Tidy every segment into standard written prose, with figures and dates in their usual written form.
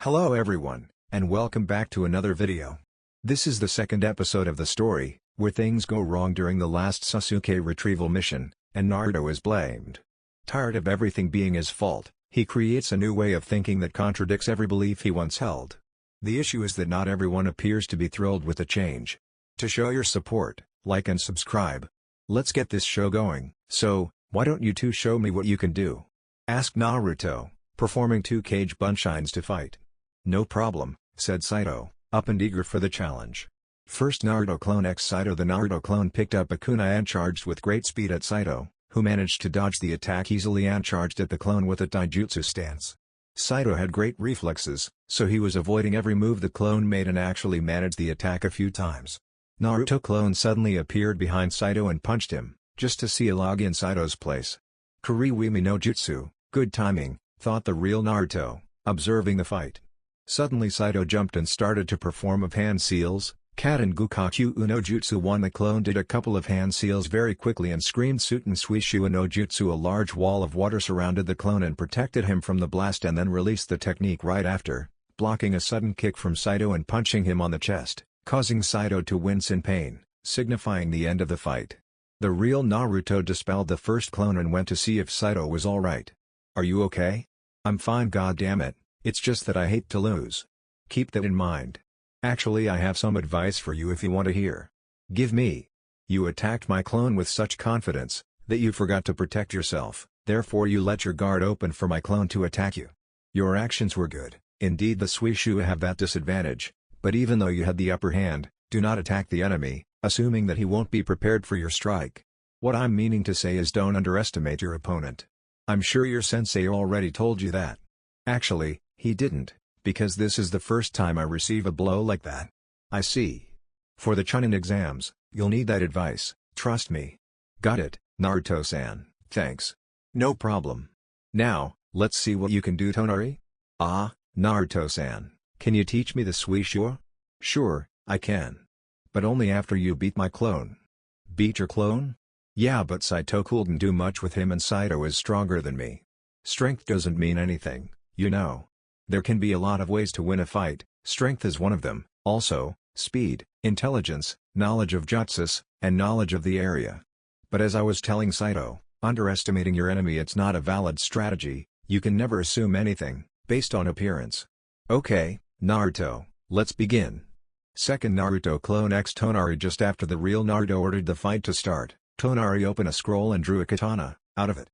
Hello everyone, and welcome back to another video. This is the second episode of the story, where things go wrong during the last Sasuke retrieval mission, and Naruto is blamed. Tired of everything being his fault, he creates a new way of thinking that contradicts every belief he once held. The issue is that not everyone appears to be thrilled with the change. To show your support, like and subscribe. Let's get this show going, so, why don't you two show me what you can do? Asked Naruto, performing 2 cage bunshines to fight. No problem, said Saito, up and eager for the challenge. First Naruto clone X Saito. The Naruto clone picked up a kunai and charged with great speed at Saito, who managed to dodge the attack easily and charged at the clone with a taijutsu stance. Saito had great reflexes, so he was avoiding every move the clone made and actually managed the attack a few times. Naruto clone suddenly appeared behind Saito and punched him, just to see a log in Saito's place. Kuriwimi no jutsu, good timing, thought the real Naruto, observing the fight. Suddenly Saito jumped and started to perform of hand seals, cat and Gukakyu no Jutsu. The clone did a couple of hand seals very quickly and screamed Suten Suishu no Jutsu. A large wall of water surrounded the clone and protected him from the blast, and then released the technique right after, blocking a sudden kick from Saito and punching him on the chest, causing Saito to wince in pain, signifying the end of the fight. The real Naruto dispelled the first clone and went to see if Saito was alright. "Are you okay?" "I'm fine, goddammit. It's just that I hate to lose." "Keep that in mind. Actually, I have some advice for you if you want to hear." "Give me." "You attacked my clone with such confidence, that you forgot to protect yourself, therefore you let your guard open for my clone to attack you. Your actions were good, indeed the Suishu have that disadvantage, but even though you had the upper hand, do not attack the enemy, assuming that he won't be prepared for your strike. What I'm meaning to say is don't underestimate your opponent. I'm sure your sensei already told you that." "Actually, he didn't, because this is the first time I receive a blow like that." "I see. For the Chunin exams, you'll need that advice, trust me." "Got it, Naruto-san, thanks." "No problem. Now, let's see what you can do, Tonari." "Ah, Naruto-san, can you teach me the Suishu?" "Sure, I can. But only after you beat my clone." "Beat your clone?" "Yeah, but Saito couldn't do much with him and Saito is stronger than me." "Strength doesn't mean anything, you know. There can be a lot of ways to win a fight, strength is one of them, also, speed, intelligence, knowledge of jutsus, and knowledge of the area. But as I was telling Saito, underestimating your enemy, it's not a valid strategy. You can never assume anything, based on appearance." "Okay, Naruto, let's begin." Second Naruto clone X Tonari. Just after the real Naruto ordered the fight to start, Tonari opened a scroll and drew a katana out of it.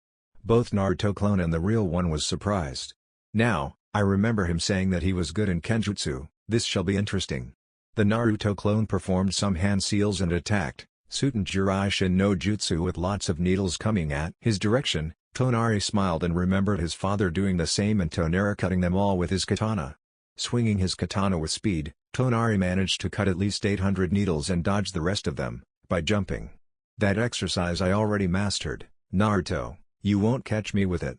Both Naruto clone and the real one was surprised. "Now, I remember him saying that he was good in Kenjutsu, this shall be interesting." The Naruto clone performed some hand seals and attacked, Suten Jiraishin no Jutsu with lots of needles coming at his direction. Tonari smiled and remembered his father doing the same and Tonara cutting them all with his katana. Swinging his katana with speed, Tonari managed to cut at least 800 needles and dodge the rest of them, by jumping. "That exercise I already mastered, Naruto, you won't catch me with it."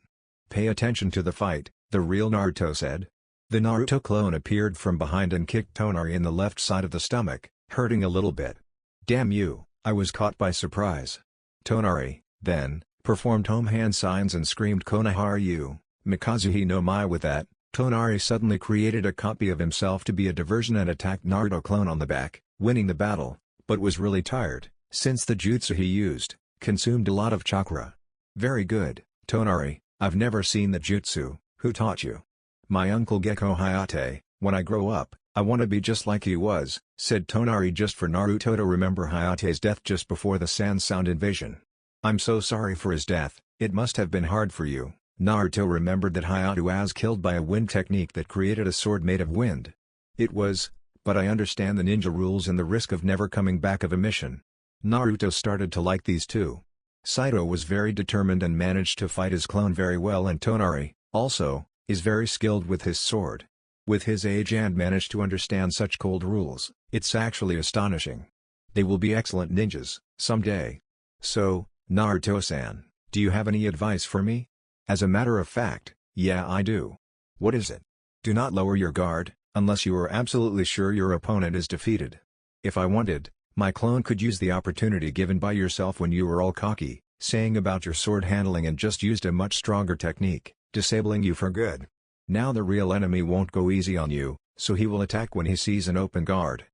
"Pay attention to the fight," the real Naruto said. The Naruto clone appeared from behind and kicked Tonari in the left side of the stomach, hurting a little bit. "Damn you, I was caught by surprise." Tonari, then, performed home hand signs and screamed Konoharu Mikazuhi no Mai. With that, Tonari suddenly created a copy of himself to be a diversion and attacked Naruto clone on the back, winning the battle, but was really tired, since the jutsu he used consumed a lot of chakra. "Very good, Tonari, I've never seen the jutsu. Who taught you?" "My uncle Gekko Hayate. When I grow up, I want to be just like he was," said Tonari, just for Naruto to remember Hayate's death just before the Sand Sound invasion. "I'm so sorry for his death, it must have been hard for you." Naruto remembered that Hayato was killed by a wind technique that created a sword made of wind. "It was, but I understand the ninja rules and the risk of never coming back of a mission." Naruto started to like these two. Saito was very determined and managed to fight his clone very well, and Tonari, also, is very skilled with his sword. With his age and managed to understand such cold rules, it's actually astonishing. They will be excellent ninjas, someday. "So, Naruto-san, do you have any advice for me?" "As a matter of fact, yeah, I do." "What is it?" "Do not lower your guard, unless you are absolutely sure your opponent is defeated. If I wanted, my clone could use the opportunity given by yourself when you were all cocky, saying about your sword handling, and just used a much stronger technique, disabling you for good. Now the real enemy won't go easy on you, so he will attack when he sees an open guard.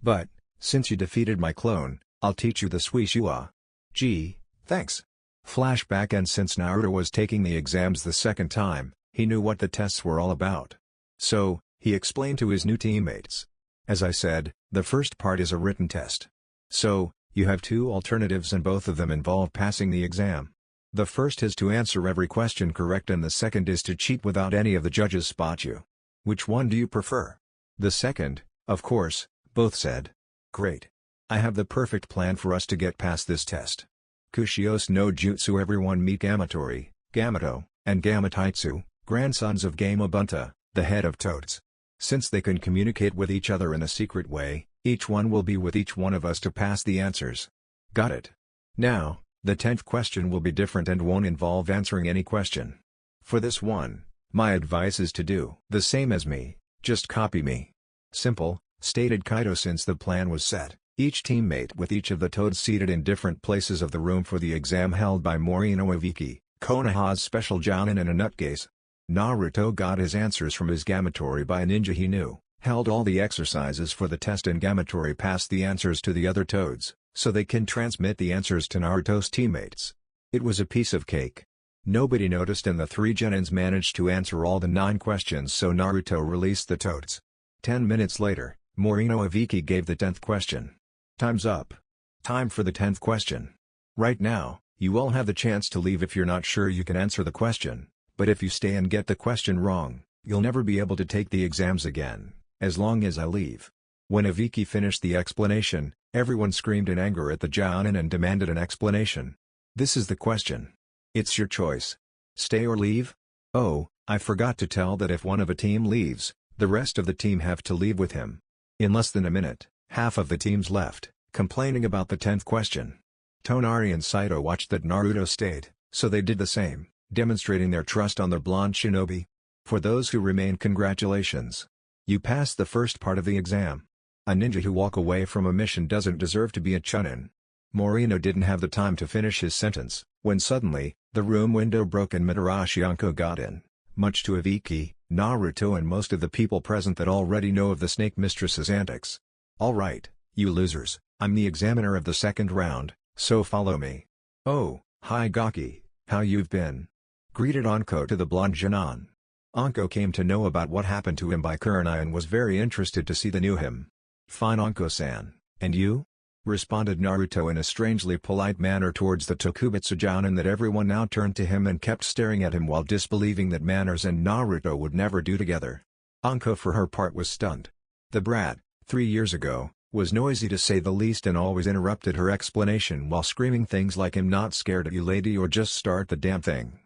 But, since you defeated my clone, I'll teach you the Suishua. Gee, thanks. Flashback. And since Naruto was taking the exams the second time, he knew what the tests were all about. So, he explained to his new teammates. As I said, the first part is a written test. So, you have two alternatives and both of them involve passing the exam. The first is to answer every question correct and the second is to cheat without any of the judges spot you. Which one do you prefer? The second, of course, both said. Great. I have the perfect plan for us to get past this test. Kushios no Jutsu. Everyone meet Gamatori, Gamato, and Gamataitsu, grandsons of Gamabunta, the head of Toads. Since they can communicate with each other in a secret way, each one will be with each one of us to pass the answers. Got it. Now, the 10th question will be different and won't involve answering any question. For this one, my advice is to do the same as me, just copy me. Simple, stated Kaido. Since the plan was set, each teammate with each of the Toads seated in different places of the room for the exam held by Morino Ibiki, Konoha's special jounin and a nutcase. Naruto got his answers from his Gamatori by a ninja he knew, held all the exercises for the test and Gamatori passed the answers to the other Toads, so they can transmit the answers to Naruto's teammates. It was a piece of cake. Nobody noticed and the three Genins managed to answer all the 9 questions, so Naruto released the Toads. 10 minutes later, Morino Ibiki gave the 10th question. Time's up. Time for the 10th question. Right now, you all have the chance to leave if you're not sure you can answer the question, but if you stay and get the question wrong, you'll never be able to take the exams again, as long as I leave. When Ibiki finished the explanation, everyone screamed in anger at the jounin and demanded an explanation. This is the question. It's your choice. Stay or leave? Oh, I forgot to tell that if one of a team leaves, the rest of the team have to leave with him. In less than a minute, half of the teams left, complaining about the 10th question. Tonari and Saito watched that Naruto stayed, so they did the same, demonstrating their trust on the blonde shinobi. For those who remain, congratulations. You passed the first part of the exam. A ninja who walk away from a mission doesn't deserve to be a chunin. Morino didn't have the time to finish his sentence, when suddenly, the room window broke and Mitarashi Anko got in, much to Ibiki, Naruto and most of the people present that already know of the Snake Mistress's antics. Alright, you losers, I'm the examiner of the second round, so follow me. Oh, hi Gaki, how you've been? Greeted Anko to the blonde Jinan. Anko came to know about what happened to him by Kurenai and was very interested to see the new him. Fine Anko-san, and you? Responded Naruto in a strangely polite manner towards the Tokubetsu jounin that everyone now turned to him and kept staring at him while disbelieving that manners and Naruto would never do together. Anko for her part was stunned. The brat, 3 years ago, was noisy to say the least and always interrupted her explanation while screaming things like "I'm not scared of you lady" or "just start the damn thing."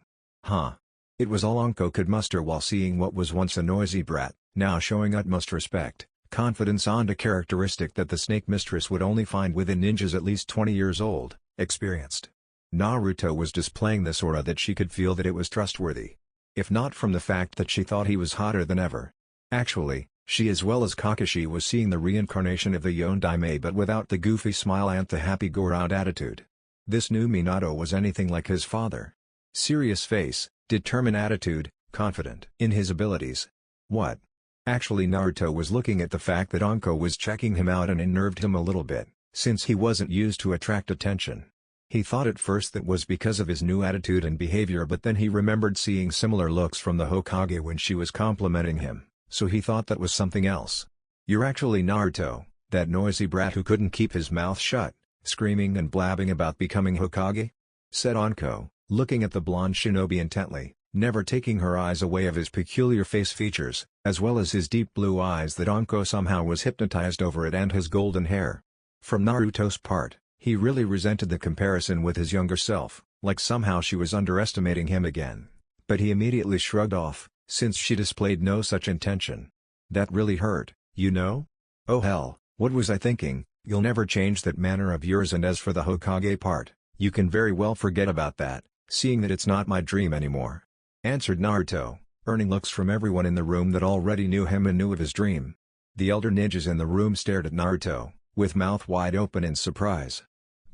Huh. It was all Anko could muster while seeing what was once a noisy brat, now showing utmost respect, confidence, and a characteristic that the Snake Mistress would only find within ninjas at least 20 years old, experienced. Naruto was displaying this aura that she could feel that it was trustworthy. If not from the fact that she thought he was hotter than ever. Actually, she as well as Kakashi was seeing the reincarnation of the Yondaime but without the goofy smile and the happy-go-round attitude. This new Minato was anything like his father. Serious face, determined attitude, confident in his abilities. What? Actually, Naruto was looking at the fact that Anko was checking him out and unnerved him a little bit, since he wasn't used to attract attention. He thought at first that was because of his new attitude and behavior, but then he remembered seeing similar looks from the Hokage when she was complimenting him, so he thought that was something else. You're actually Naruto, that noisy brat who couldn't keep his mouth shut, screaming and blabbing about becoming Hokage? Said Anko, looking at the blonde shinobi intently, never taking her eyes away of his peculiar face features, as well as his deep blue eyes that Anko somehow was hypnotized over it, and his golden hair. From Naruto's part, he really resented the comparison with his younger self, like somehow she was underestimating him again. But he immediately shrugged off, since she displayed no such intention. That really hurt, you know? Oh hell, what was I thinking? You'll never change that manner of yours, and as for the Hokage part, you can very well forget about that, seeing that it's not my dream anymore. Answered Naruto, earning looks from everyone in the room that already knew him and knew of his dream. The elder ninjas in the room stared at Naruto, with mouth wide open in surprise.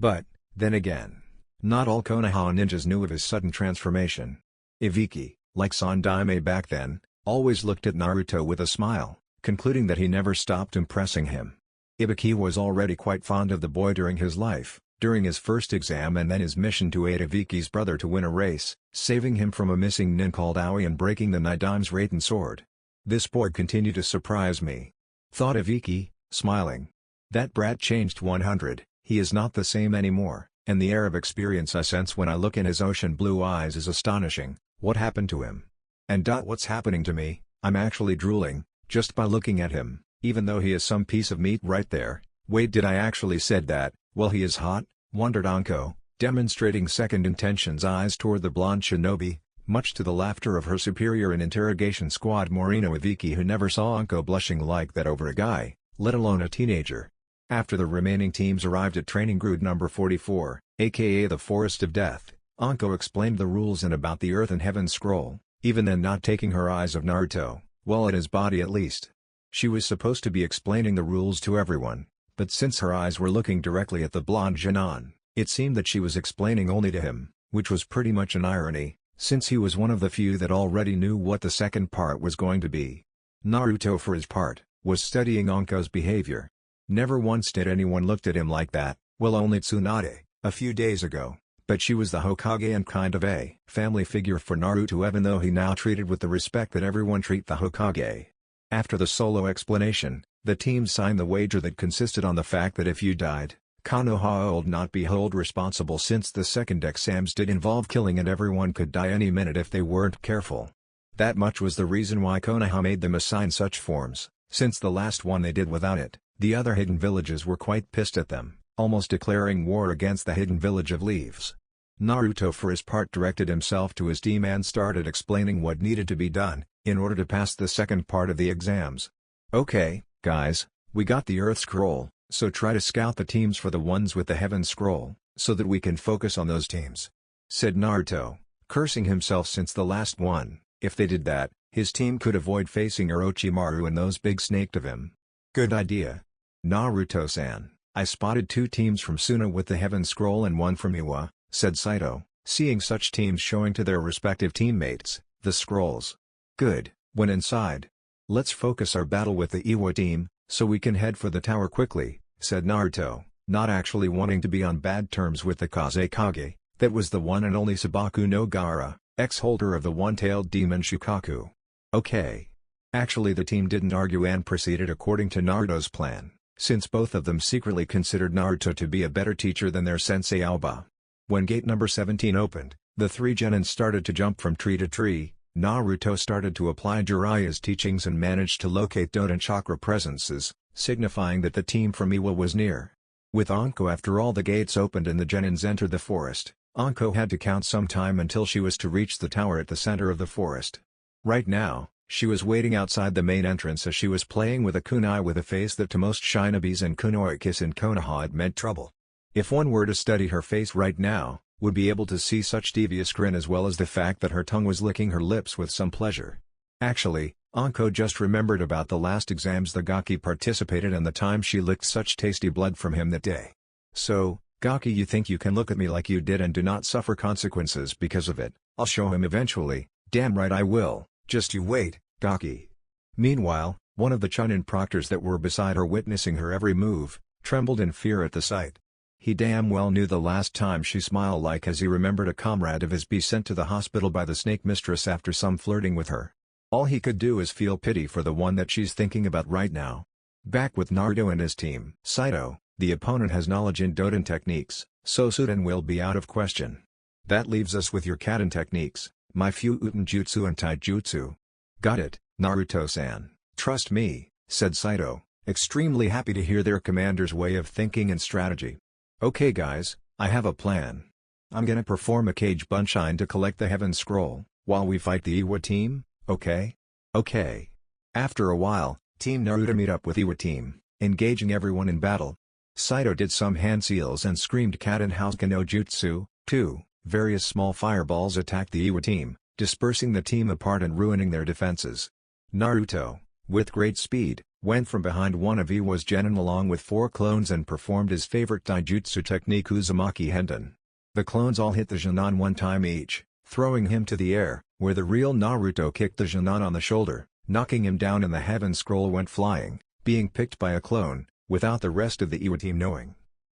But, then again, not all Konoha ninjas knew of his sudden transformation. Ibiki, like Sandaime back then, always looked at Naruto with a smile, concluding that he never stopped impressing him. Ibiki was already quite fond of the boy during his life, during his first exam and then his mission to aid Ibiki's brother to win a race, saving him from a missing nin called Aoi and breaking the Nidame's Raiden sword. "This boy continued to surprise me," thought Ibiki, smiling. "That brat changed 100, he is not the same anymore, and the air of experience I sense when I look in his ocean blue eyes is astonishing. What happened to him? And what's happening to me? I'm actually drooling, just by looking at him, even though he is some piece of meat right there. Wait, did I actually said that? Well, he is hot," wondered Anko, demonstrating second intentions eyes toward the blonde shinobi, much to the laughter of her superior in interrogation squad Morino Ibiki, who never saw Anko blushing like that over a guy, let alone a teenager. After the remaining teams arrived at training ground number 44, aka the Forest of Death, Anko explained the rules and about the Earth and Heaven Scroll, even then not taking her eyes of Naruto, well, at his body at least. She was supposed to be explaining the rules to everyone, but since her eyes were looking directly at the blonde Jinan, it seemed that she was explaining only to him, which was pretty much an irony, since he was one of the few that already knew what the second part was going to be. Naruto, for his part, was studying Anko's behavior. Never once did anyone looked at him like that, well, only Tsunade, a few days ago, but she was the Hokage and kind of a family figure for Naruto, even though he now treated with the respect that everyone treat the Hokage. After the solo explanation, the team signed the wager that consisted on the fact that if you died, Konoha would not be held responsible since the second exams did involve killing and everyone could die any minute if they weren't careful. That much was the reason why Konoha made them assign such forms, since the last one they did without it. The other hidden villages were quite pissed at them, almost declaring war against the hidden village of Leaves. Naruto, for his part, directed himself to his team and started explaining what needed to be done, in order to pass the second part of the exams. "Okay, guys, we got the Earth Scroll, so try to scout the teams for the ones with the Heaven Scroll, so that we can focus on those teams," said Naruto, cursing himself since the last one, if they did that, his team could avoid facing Orochimaru and those big snaked of him. "Good idea. Naruto-san, I spotted 2 teams from Suna with the Heaven Scroll and 1 from Iwa," said Saito, seeing such teams showing to their respective teammates the scrolls. "Good, when inside. Let's focus our battle with the Iwa team, so we can head for the tower quickly," said Naruto, not actually wanting to be on bad terms with the Kazekage, that was the one and only Sabaku no Gaara, ex-holder of the one-tailed demon Shukaku. "Okay." Actually, the team didn't argue and proceeded according to Naruto's plan, since both of them secretly considered Naruto to be a better teacher than their sensei Aoba. When gate number 17 opened, the 3 genins started to jump from tree to tree. Naruto started to apply Jiraiya's teachings and managed to locate Doden chakra presences, signifying that the team from Iwa was near. With Anko, after all the gates opened and the genins entered the forest, Anko had to count some time until she was to reach the tower at the center of the forest. Right now, she was waiting outside the main entrance as she was playing with a kunai with a face that to most shinobis and kunoikis in Konoha it meant trouble. If one were to study her face right now, would be able to see such devious grin as well as the fact that her tongue was licking her lips with some pleasure. Actually, Anko just remembered about the last exams the Gaki participated and the time she licked such tasty blood from him that day. "So, Gaki, you think you can look at me like you did and do not suffer consequences because of it? I'll show him eventually." "Damn right I will, just you wait, Gaki." Meanwhile, one of the Chunin proctors that were beside her, witnessing her every move, trembled in fear at the sight. He damn well knew the last time she smiled like, as he remembered a comrade of his be sent to the hospital by the snake mistress after some flirting with her. All he could do is feel pity for the one that she's thinking about right now. Back with Naruto and his team. "Saito, the opponent has knowledge in Doden techniques, so Suden will be out of question. That leaves us with your Kaden techniques, my Fuuten Jutsu and Taijutsu." "Got it, Naruto-san, trust me," said Saito, extremely happy to hear their commander's way of thinking and strategy. "Okay guys, I have a plan. I'm gonna perform a Kage Bunshin to collect the Heaven Scroll, while we fight the Iwa team, okay?" "Okay." After a while, Team Naruto meet up with Iwa team, engaging everyone in battle. Saito did some hand seals and screamed Kaden Hausuka no Jutsu, too. Various small fireballs attacked the Iwa team, dispersing the team apart and ruining their defenses. Naruto, with great speed, went from behind one of Iwa's genin along with 4 clones and performed his favorite taijutsu technique Uzumaki Hendon. The clones all hit the genin 1 time each, throwing him to the air, where the real Naruto kicked the Genin on the shoulder, knocking him down and the Heaven Scroll went flying, being picked by a clone, without the rest of the Iwa team knowing.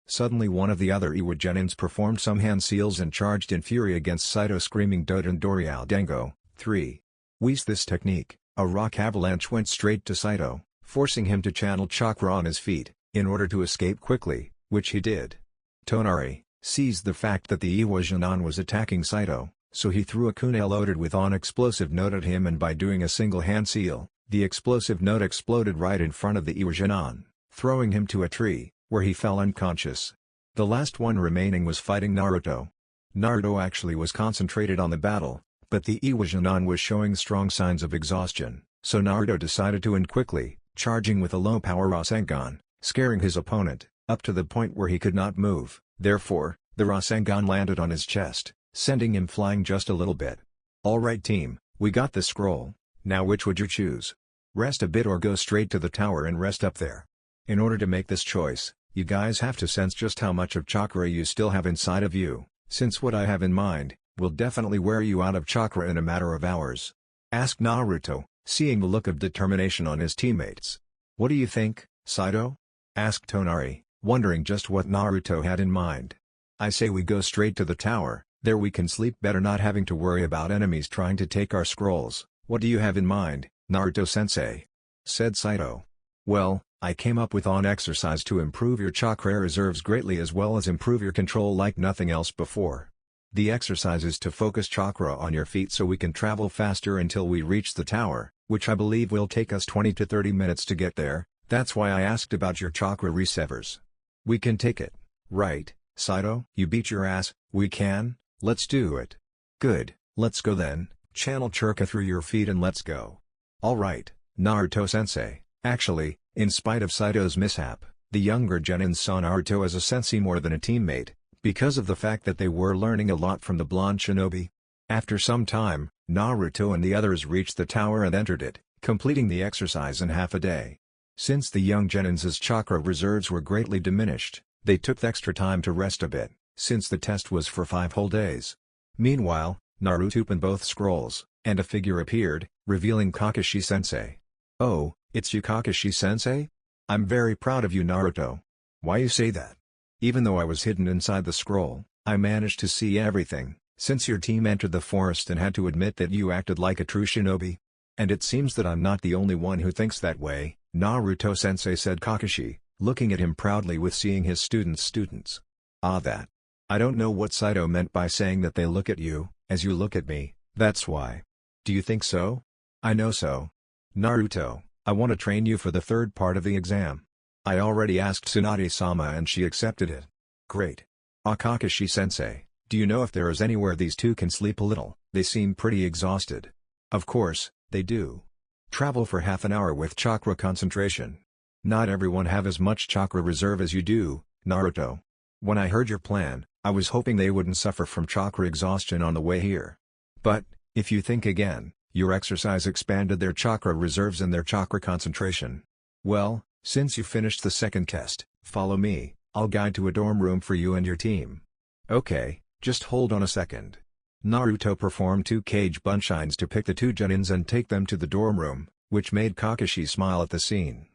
Suddenly one of the other Iwa Genins performed some hand seals and charged in fury against Saito, screaming Doton Dorial Dengo, 3. With this technique, a rock avalanche went straight to Saito, forcing him to channel chakra on his feet, in order to escape quickly, which he did. Tonari seized the fact that the Iwa Genin was attacking Saito, so he threw a kunai loaded with an explosive note at him, and by doing a single hand seal, the explosive note exploded right in front of the Iwa Genin, throwing him to a tree, where he fell unconscious. The last one remaining was fighting Naruto. Naruto actually was concentrated on the battle, but the Iwa Genin was showing strong signs of exhaustion, so Naruto decided to end quickly, charging with a low-power Rasengan, scaring his opponent, up to the point where he could not move. Therefore, the Rasengan landed on his chest, sending him flying just a little bit. Alright team, we got the scroll, now which would you choose? Rest a bit or go straight to the tower and rest up there? In order to make this choice, you guys have to sense just how much of chakra you still have inside of you, since what I have in mind, will definitely wear you out of chakra in a matter of hours. Asked Naruto, seeing the look of determination on his teammates. What do you think, Saito? Asked Tonari, wondering just what Naruto had in mind. I say we go straight to the tower, there we can sleep better not having to worry about enemies trying to take our scrolls. What do you have in mind, Naruto-sensei? Said Saito. Well, I came up with an exercise to improve your chakra reserves greatly as well as improve your control like nothing else before. The exercise is to focus chakra on your feet so we can travel faster until we reach the tower, which I believe will take us 20 to 30 minutes to get there. That's why I asked about your chakra reserves. We can take it, right, Saito? You beat your ass. We can? Let's do it. Good, let's go then. Channel chakra through your feet and let's go. Alright, Naruto-sensei. Actually, in spite of Saito's mishap, the younger Genins saw Naruto as a sensei more than a teammate, because of the fact that they were learning a lot from the blonde shinobi. After some time, Naruto and the others reached the tower and entered it, completing the exercise in half a day. Since the young Genins' chakra reserves were greatly diminished, they took the extra time to rest a bit, since the test was for 5 whole days. Meanwhile, Naruto opened both scrolls, and a figure appeared, revealing Kakashi-sensei. Oh, it's you Kakashi-sensei? I'm very proud of you Naruto. Why you say that? Even though I was hidden inside the scroll, I managed to see everything, since your team entered the forest and had to admit that you acted like a true shinobi. And it seems that I'm not the only one who thinks that way, Naruto-sensei said Kakashi, looking at him proudly with seeing his students. Ah that. I don't know what Saito meant by saying that they look at you, as you look at me, that's why. Do you think so? I know so. Naruto, I want to train you for the third part of the exam. I already asked Tsunade-sama and she accepted it. Great. Kakashi-sensei, do you know if there is anywhere these two can sleep a little? They seem pretty exhausted. Of course, they do. Travel for half an hour with chakra concentration. Not everyone have as much chakra reserve as you do, Naruto. When I heard your plan, I was hoping they wouldn't suffer from chakra exhaustion on the way here. But, if you think again, your exercise expanded their chakra reserves and their chakra concentration. Well, since you finished the second test, follow me, I'll guide to a dorm room for you and your team. Okay, just hold on a second. Naruto performed 2 cage bunshines to pick the 2 Genins and take them to the dorm room, which made Kakashi smile at the scene.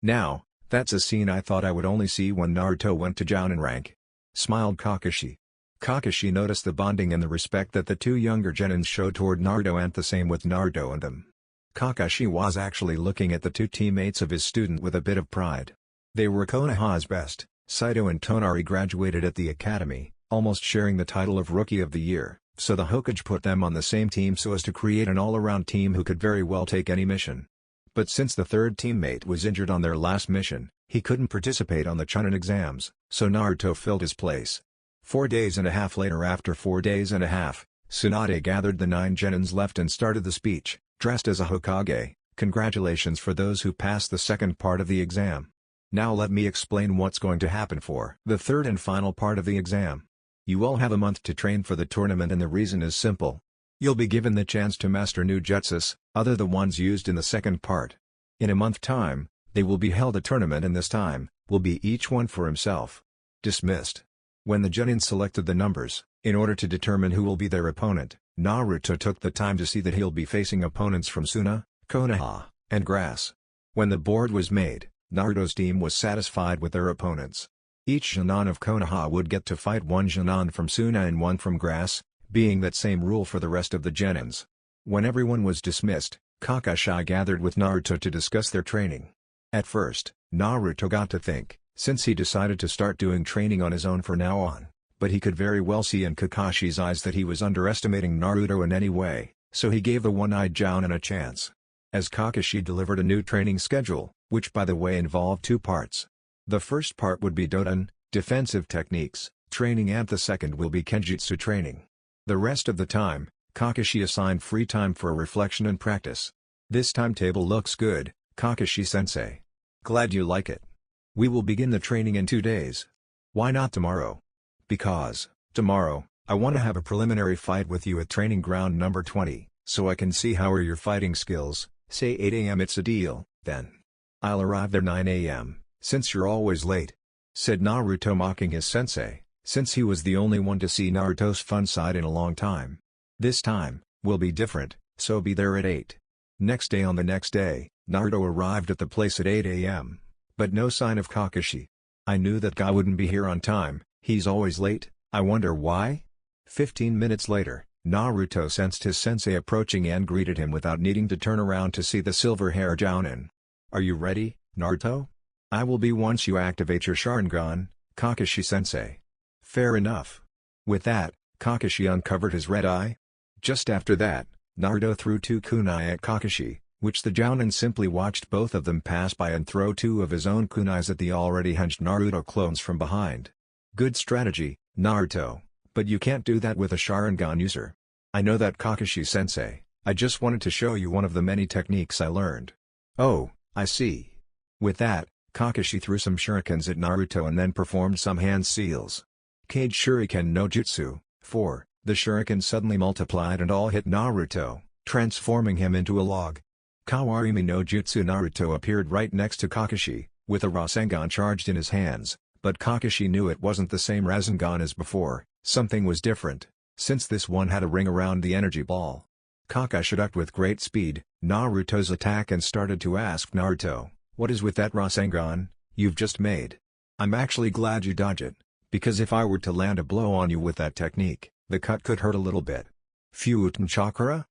Now, that's a scene I thought I would only see when Naruto went to Jounin rank. Smiled Kakashi. Kakashi noticed the bonding and the respect that the 2 younger Genins showed toward Naruto and the same with Naruto and them. Kakashi was actually looking at the 2 teammates of his student with a bit of pride. They were Konoha's best. Saito and Tonari graduated at the academy, almost sharing the title of Rookie of the Year, so the Hokage put them on the same team so as to create an all-around team who could very well take any mission. But since the third teammate was injured on their last mission, he couldn't participate on the Chunin exams, so Naruto filled his place. 4 days and a half later, after 4 days and a half, Tsunade gathered the 9 Genins left and started the speech, dressed as a Hokage. Congratulations for those who passed the second part of the exam. Now let me explain what's going to happen for the third and final part of the exam. You all have a month to train for the tournament and the reason is simple. You'll be given the chance to master new jutsus, other the ones used in the second part. In a month time, they will be held a tournament and this time, will be each one for himself. Dismissed. When the Genin selected the numbers, in order to determine who will be their opponent, Naruto took the time to see that he'll be facing opponents from Suna, Konoha, and Grass. When the board was made, Naruto's team was satisfied with their opponents. Each Jonin of Konoha would get to fight one Jonin from Suna and one from Grass, being that same rule for the rest of the Genins. When everyone was dismissed, Kakashi gathered with Naruto to discuss their training. At first, Naruto got to think, since he decided to start doing training on his own from now on, but he could very well see in Kakashi's eyes that he was underestimating Naruto in any way, so he gave the one-eyed Jounin a chance. As Kakashi delivered a new training schedule, which by the way involved two parts. The first part would be Doton, defensive techniques, training, and the second will be Kenjutsu training. The rest of the time, Kakashi assigned free time for reflection and practice. This timetable looks good, Kakashi-sensei. Glad you like it. We will begin the training in 2 days. Why not tomorrow? Because, tomorrow, I want to have a preliminary fight with you at training ground number 20, so I can see how are your fighting skills. Say 8 AM, it's a deal, then. I'll arrive there 9 AM, since you're always late, said Naruto, mocking his sensei, since he was the only one to see Naruto's fun side in a long time. This time, will be different, so be there at 8. Next day. On the next day, Naruto arrived at the place at 8 AM. But no sign of Kakashi. I knew that guy wouldn't be here on time, he's always late, I wonder why? 15 minutes later, Naruto sensed his sensei approaching and greeted him without needing to turn around to see the silver-haired Jounin. Are you ready, Naruto? I will be once you activate your Sharingan, Kakashi-sensei. Fair enough. With that, Kakashi uncovered his red eye. Just after that, Naruto threw 2 kunai at Kakashi, which the Jounin simply watched both of them pass by and throw 2 of his own kunais at the already hunched Naruto clones from behind. Good strategy, Naruto, but you can't do that with a Sharingan user. I know that, Kakashi-sensei, I just wanted to show you one of the many techniques I learned. Oh, I see. With that, Kakashi threw some shurikens at Naruto and then performed some hand seals. Kage Shuriken no Jutsu, 4, the shuriken suddenly multiplied and all hit Naruto, transforming him into a log. Kawarimi no Jutsu. Naruto appeared right next to Kakashi, with a Rasengan charged in his hands, but Kakashi knew it wasn't the same Rasengan as before, something was different, since this one had a ring around the energy ball. Kakashi ducked with great speed Naruto's attack and started to ask Naruto, what is with that Rasengan you've just made? I'm actually glad you dodged it, because if I were to land a blow on you with that technique, the cut could hurt a little bit. Fuuten Chakra?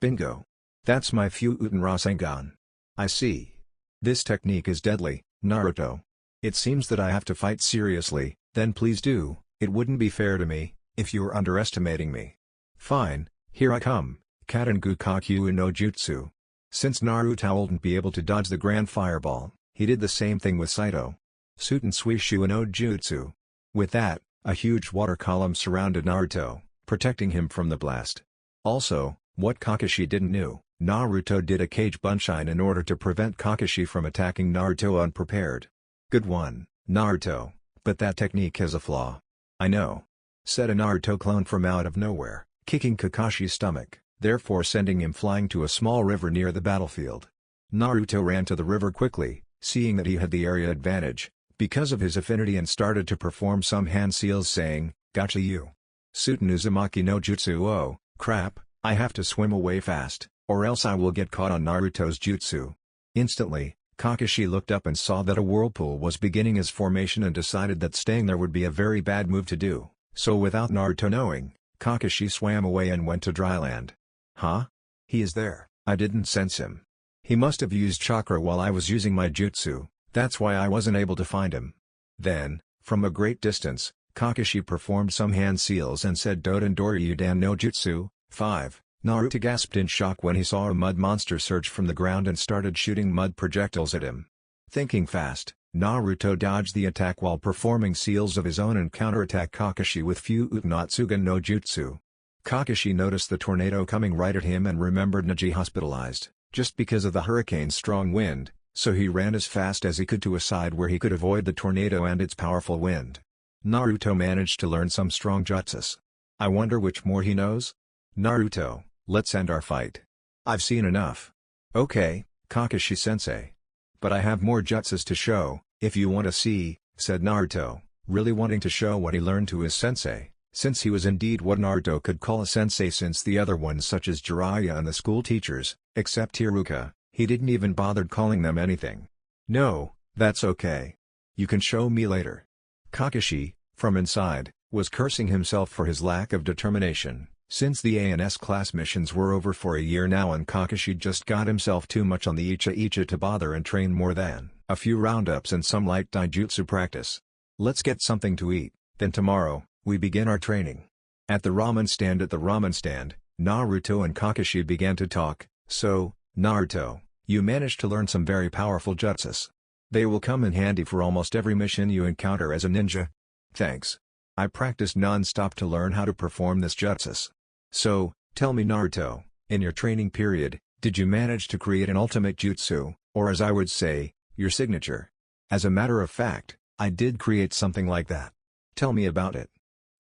Bingo. That's my Fuuten Rasengan. I see. This technique is deadly, Naruto. It seems that I have to fight seriously, then please do, it wouldn't be fair to me, if you were underestimating me. Fine, here I come, Katengu Kakyu no Jutsu. Since Naruto wouldn't be able to dodge the Grand Fireball, he did the same thing with Saito. Suten Suishu no Jutsu. With that, a huge water column surrounded Naruto, protecting him from the blast. Also, what Kakashi didn't know, Naruto did a Kage Bunshin in order to prevent Kakashi from attacking Naruto unprepared. Good one, Naruto, but that technique has a flaw. I know. Said a Naruto clone from out of nowhere, kicking Kakashi's stomach, therefore sending him flying to a small river near the battlefield. Naruto ran to the river quickly, seeing that he had the area advantage, because of his affinity, and started to perform some hand seals saying, gotcha you. Suten Uzumaki no Jutsu. Oh, crap, I have to swim away fast, or else I will get caught on Naruto's jutsu. Instantly, Kakashi looked up and saw that a whirlpool was beginning its formation and decided that staying there would be a very bad move to do, so without Naruto knowing, Kakashi swam away and went to dry land. Huh? He is there, I didn't sense him. He must have used chakra while I was using my jutsu, that's why I wasn't able to find him. Then, from a great distance, Kakashi performed some hand seals and said Doton Doryudan no Jutsu, 5. Naruto gasped in shock when he saw a mud monster surge from the ground and started shooting mud projectiles at him. Thinking fast, Naruto dodged the attack while performing seals of his own and counterattacked Kakashi with Fuuten Otsugan no Jutsu. Kakashi noticed the tornado coming right at him and remembered Neji hospitalized, just because of the hurricane's strong wind, so he ran as fast as he could to a side where he could avoid the tornado and its powerful wind. Naruto managed to learn some strong jutsus. I wonder which more he knows? Naruto, let's end our fight. I've seen enough. Okay, Kakashi-sensei. But I have more jutsus to show, if you want to see, said Naruto, really wanting to show what he learned to his sensei. Since he was indeed what Naruto could call a sensei, since the other ones such as Jiraiya and the school teachers, except Hiruka, he didn't even bother calling them anything. "No, that's okay. You can show me later." Kakashi, from inside, was cursing himself for his lack of determination, since the ANS class missions were over for a year now and Kakashi just got himself too much on the Icha to bother and train more than a few roundups and some light taijutsu practice. "Let's get something to eat, then tomorrow we begin our training." At the ramen stand, Naruto and Kakashi began to talk. "So, Naruto, you managed to learn some very powerful jutsus. They will come in handy for almost every mission you encounter as a ninja." "Thanks. I practiced non-stop to learn how to perform this jutsus." "So, tell me Naruto, in your training period, did you manage to create an ultimate jutsu, or as I would say, your signature?" "As a matter of fact, I did create something like that." "Tell me about it."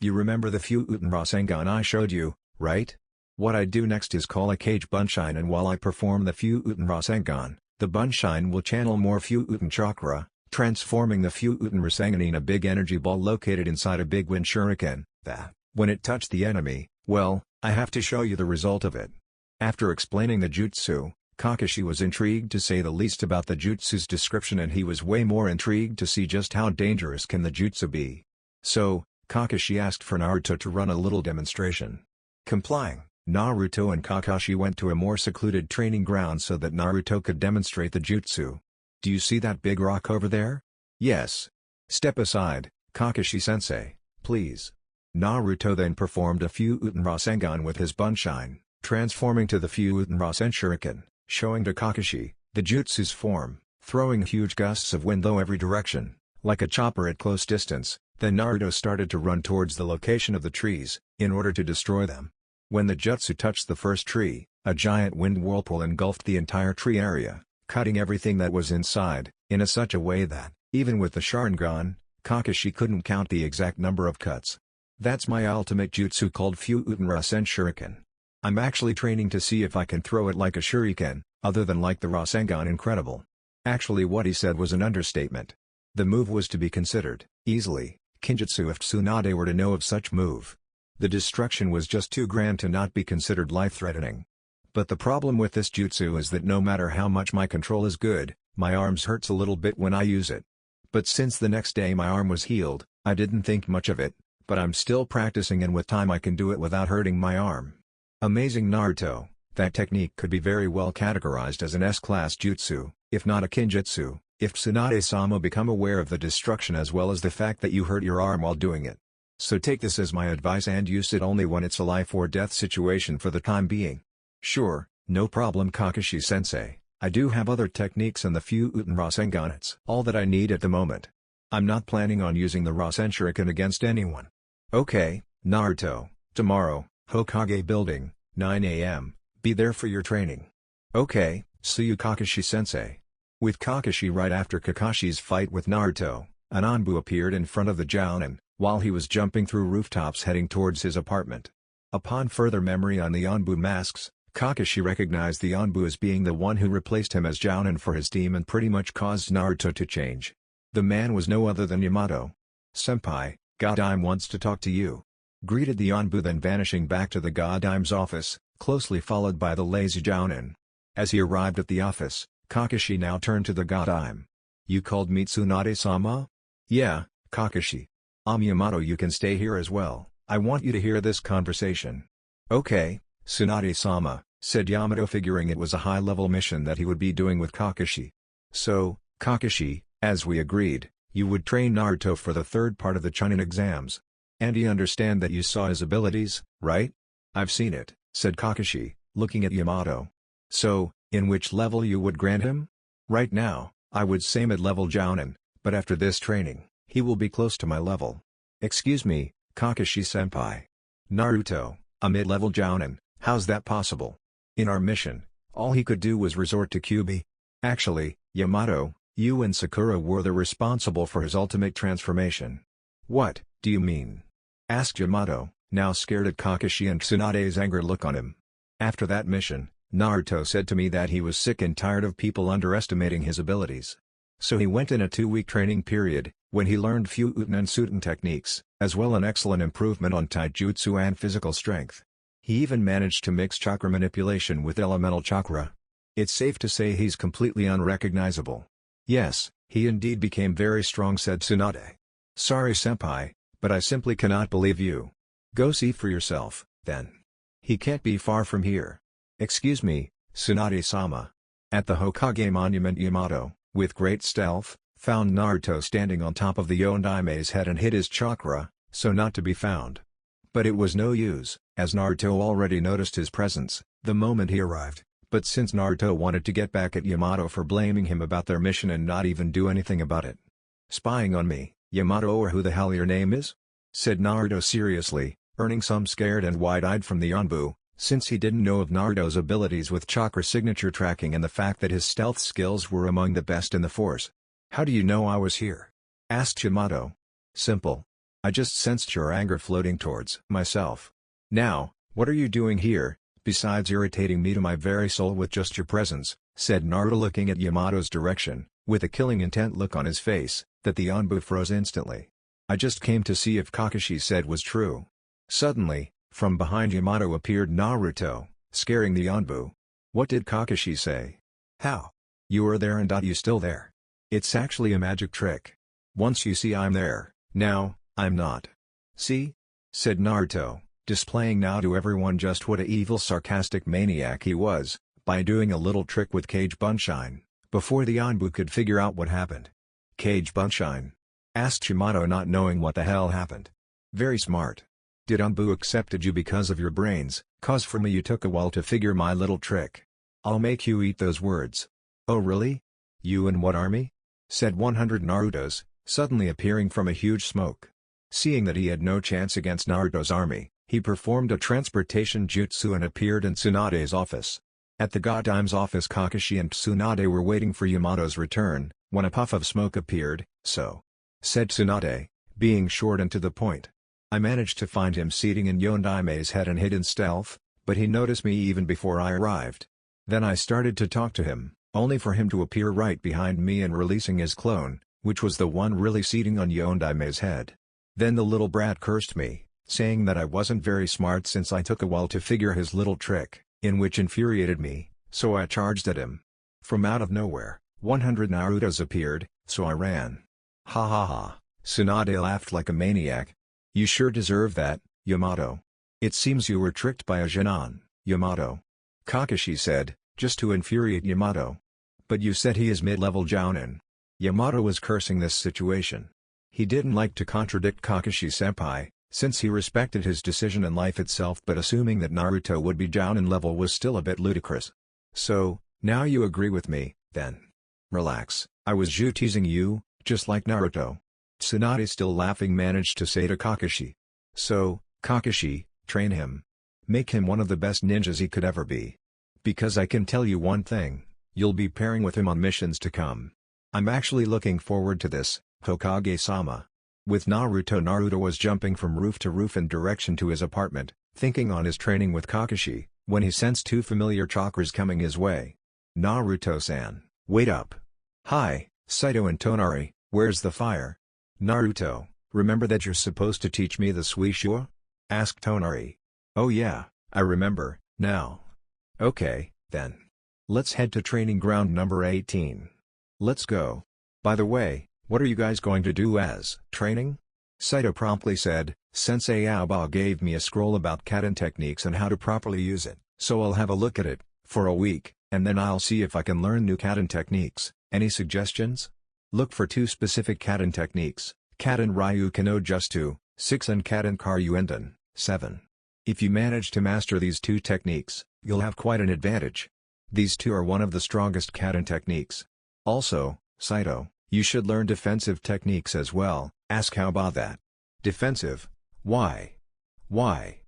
"You remember the Fuuten Rasengan I showed you, right? What I do next is call a Kage Bunshin, and while I perform the Fuuten Rasengan, the Bunshin will channel more Fuuten chakra, transforming the Fuuten Rasengan in a big energy ball located inside a big wind shuriken, that, when it touched the enemy, well, I have to show you the result of it." After explaining the jutsu, Kakashi was intrigued to say the least about the jutsu's description, and he was way more intrigued to see just how dangerous can the jutsu be. So, Kakashi asked for Naruto to run a little demonstration. Complying, Naruto and Kakashi went to a more secluded training ground so that Naruto could demonstrate the jutsu. "Do you see that big rock over there?" "Yes." "Step aside, Kakashi-sensei, please." Naruto then performed a Fuuten Rasengan with his Bunshin, transforming to the Fuuten Rasen Shuriken, showing to Kakashi the jutsu's form, throwing huge gusts of wind though every direction, like a chopper at close distance. Then Naruto started to run towards the location of the trees, in order to destroy them. When the jutsu touched the first tree, a giant wind whirlpool engulfed the entire tree area, cutting everything that was inside, in such a way that, even with the Sharingan, Kakashi couldn't count the exact number of cuts. "That's my ultimate jutsu called Fuuten Rasen Shuriken. I'm actually training to see if I can throw it like a shuriken, other than like the Rasengan." Incredible. Actually, what he said was an understatement. The move was to be considered easily Kinjutsu if Tsunade were to know of such move. The destruction was just too grand to not be considered life-threatening. But the problem with this jutsu is that no matter how much my control is good, my arms hurts a little bit when I use it. But since the next day my arm was healed, I didn't think much of it, but I'm still practicing and with time I can do it without hurting my arm. Amazing Naruto, that technique could be very well categorized as an S-class jutsu, if not a kinjutsu, if Tsunade-sama become aware of the destruction as well as the fact that you hurt your arm while doing it. So take this as my advice and use it only when it's a life or death situation for the time being. "Sure, no problem Kakashi-sensei, I do have other techniques and the Fuuten Rasengan, it's all that I need at the moment. I'm not planning on using the Rasen Shuriken against anyone." "Okay, Naruto, tomorrow, Hokage building, 9 a.m., be there for your training." "Okay, see you Kakashi-sensei." With Kakashi right after Kakashi's fight with Naruto, an Anbu appeared in front of the Jounin, while he was jumping through rooftops heading towards his apartment. Upon further memory on the Anbu masks, Kakashi recognized the Anbu as being the one who replaced him as Jounin for his team and pretty much caused Naruto to change. The man was no other than Yamato. "Senpai, Godime wants to talk to you," greeted the Anbu, then vanishing back to the Godime's office, closely followed by the lazy Jounin. As he arrived at the office, Kakashi now turned to the Godime. "You called me Tsunade-sama?" "Yeah, Kakashi. Yamato, you can stay here as well, I want you to hear this conversation." "Okay, Tsunade-sama," said Yamato, figuring it was a high-level mission that he would be doing with Kakashi. "So, Kakashi, as we agreed, you would train Naruto for the third part of the Chunin exams. And you understand that you saw his abilities, right?" "I've seen it," said Kakashi, looking at Yamato. "So, in which level you would grant him?" "Right now, I would say mid-level Jounin, but after this training, he will be close to my level." "Excuse me, Kakashi-senpai. Naruto, a mid-level Jounin, how's that possible? In our mission, all he could do was resort to Kyubi. Actually, Yamato, you and Sakura were the responsible for his ultimate transformation." "What do you mean?" asked Yamato, now scared at Kakashi and Tsunade's anger look on him. "After that mission, Naruto said to me that he was sick and tired of people underestimating his abilities. So he went in a 2-week training period, when he learned few Uten and Suten techniques, as well an excellent improvement on taijutsu and physical strength. He even managed to mix chakra manipulation with elemental chakra. It's safe to say he's completely unrecognizable. Yes, he indeed became very strong, said Tsunade. Sorry senpai, but I simply cannot believe you. Go see for yourself, then. He can't be far from here. Excuse me, Tsunade-sama. At the Hokage monument, Yamato, with great stealth, found Naruto standing on top of the Yondaime's head and hid his chakra, so not to be found. But it was no use, as Naruto already noticed his presence, the moment he arrived, but since Naruto wanted to get back at Yamato for blaming him about their mission and not even do anything about it. Spying on me, Yamato, or who the hell your name is? Said Naruto seriously, earning some scared and wide-eyed from the Yonbu, since he didn't know of Naruto's abilities with chakra signature tracking and the fact that his stealth skills were among the best in the force. How do you know I was here? Asked Yamato. Simple. I just sensed your anger floating towards myself. Now, what are you doing here, besides irritating me to my very soul with just your presence, said Naruto looking at Yamato's direction, with a killing intent look on his face, that the Yonbu froze instantly. I just came to see if Kakashi said was true. Suddenly, from behind Yamato appeared Naruto, scaring the Yonbu. What did Kakashi say? How? You were there and you still there. It's actually a magic trick. Once you see I'm there, now, I'm not. See? Said Naruto, displaying now to everyone just what a evil sarcastic maniac he was, by doing a little trick with Kage Bunshine, before the Yonbu could figure out what happened. Kage Bunshine? Asked Yamato, not knowing what the hell happened. Very smart. Did Yonbu accepted you because of your brains, cause for me you took a while to figure my little trick. I'll make you eat those words. Oh really? You and what army? Said 100 Narutos, suddenly appearing from a huge smoke. Seeing that he had no chance against Naruto's army, he performed a transportation jutsu and appeared in Tsunade's office. At the Godtime's office, Kakashi and Tsunade were waiting for Yamato's return, when a puff of smoke appeared. So, said Tsunade, being short and to the point. I managed to find him seating in Yondaime's head and hid in stealth, but he noticed me even before I arrived. Then I started to talk to him, only for him to appear right behind me and releasing his clone, which was the one really seating on Yondaime's head. Then the little brat cursed me, saying that I wasn't very smart since I took a while to figure his little trick, in which infuriated me, so I charged at him. From out of nowhere, 100 Narutos appeared, so I ran. Ha ha ha, Tsunade laughed like a maniac. You sure deserve that, Yamato. It seems you were tricked by a Genin, Yamato. Kakashi said, just to infuriate Yamato. But you said he is mid-level Jounin. Yamato was cursing this situation. He didn't like to contradict Kakashi-senpai, since he respected his decision in life itself, but assuming that Naruto would be Jounin level was still a bit ludicrous. So, now you agree with me, then. Relax, I was teasing you, just like Naruto. Tsunade, still laughing, managed to say to Kakashi. So, Kakashi, train him. Make him one of the best ninjas he could ever be. Because I can tell you one thing, you'll be pairing with him on missions to come. I'm actually looking forward to this, Hokage-sama. With Naruto was jumping from roof to roof in direction to his apartment, thinking on his training with Kakashi, when he sensed two familiar chakras coming his way. Naruto-san, wait up. Hi, Saito and Tonari, where's the fire? Naruto, remember that you're supposed to teach me the Suishua? Asked Tonari. Oh yeah, I remember, now. Okay, then. Let's head to training ground number 18. Let's go. By the way, what are you guys going to do as training? Saito promptly said, Sensei Aoba gave me a scroll about Kaden techniques and how to properly use it, so I'll have a look at it, for a week, and then I'll see if I can learn new Kaden techniques. Any suggestions? Look for 2 specific Kaden techniques, Kaden Ryu Kano Justu, 6 and Kaden Karyuenden, 7. If you manage to master these 2 techniques, you'll have quite an advantage. These 2 are one of the strongest Kaden techniques. Also, Saito, you should learn defensive techniques as well. Ask how about that? Defensive? Why? Why?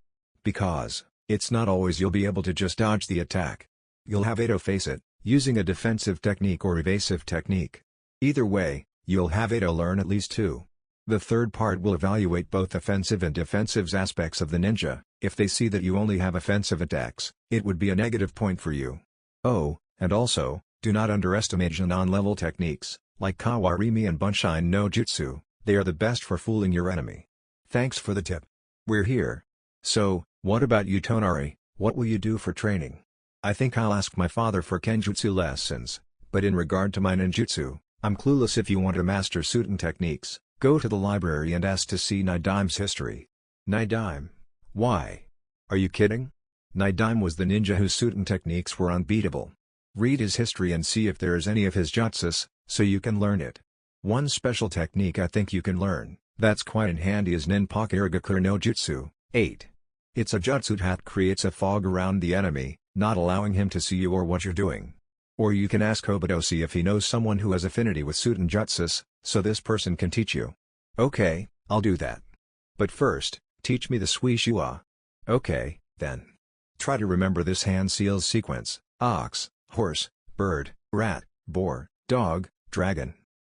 Because, it's not always you'll be able to just dodge the attack. You'll have to face it, using a defensive technique or evasive technique. Either way, you'll have to learn at least 2. The third part will evaluate both offensive and defensive aspects of the ninja. If they see that you only have offensive attacks, it would be a negative point for you. Oh, and also, do not underestimate Genin level techniques. Like Kawarimi and Bunshin no Jutsu, they are the best for fooling your enemy. Thanks for the tip. We're here. So, what about you Tonari, what will you do for training? I think I'll ask my father for Kenjutsu lessons, but in regard to my ninjutsu, I'm clueless. If you want to master Suiten techniques, go to the library and ask to see Naidime's history. Naidime? Why? Are you kidding? Naidime was the ninja whose Suiten techniques were unbeatable. Read his history and see if there is any of his jutsus, so you can learn it. One special technique I think you can learn, that's quite in handy, is Ninpaku Irigakure no Jutsu, 8. It's a jutsu that creates a fog around the enemy, not allowing him to see you or what you're doing. Or you can ask Kobadoshi if he knows someone who has affinity with Suiten jutsus, so this person can teach you. Okay, I'll do that. But first, teach me the Suishua. Okay, then. Try to remember this hand seals sequence: ox, horse, bird, rat, boar, dog, dragon.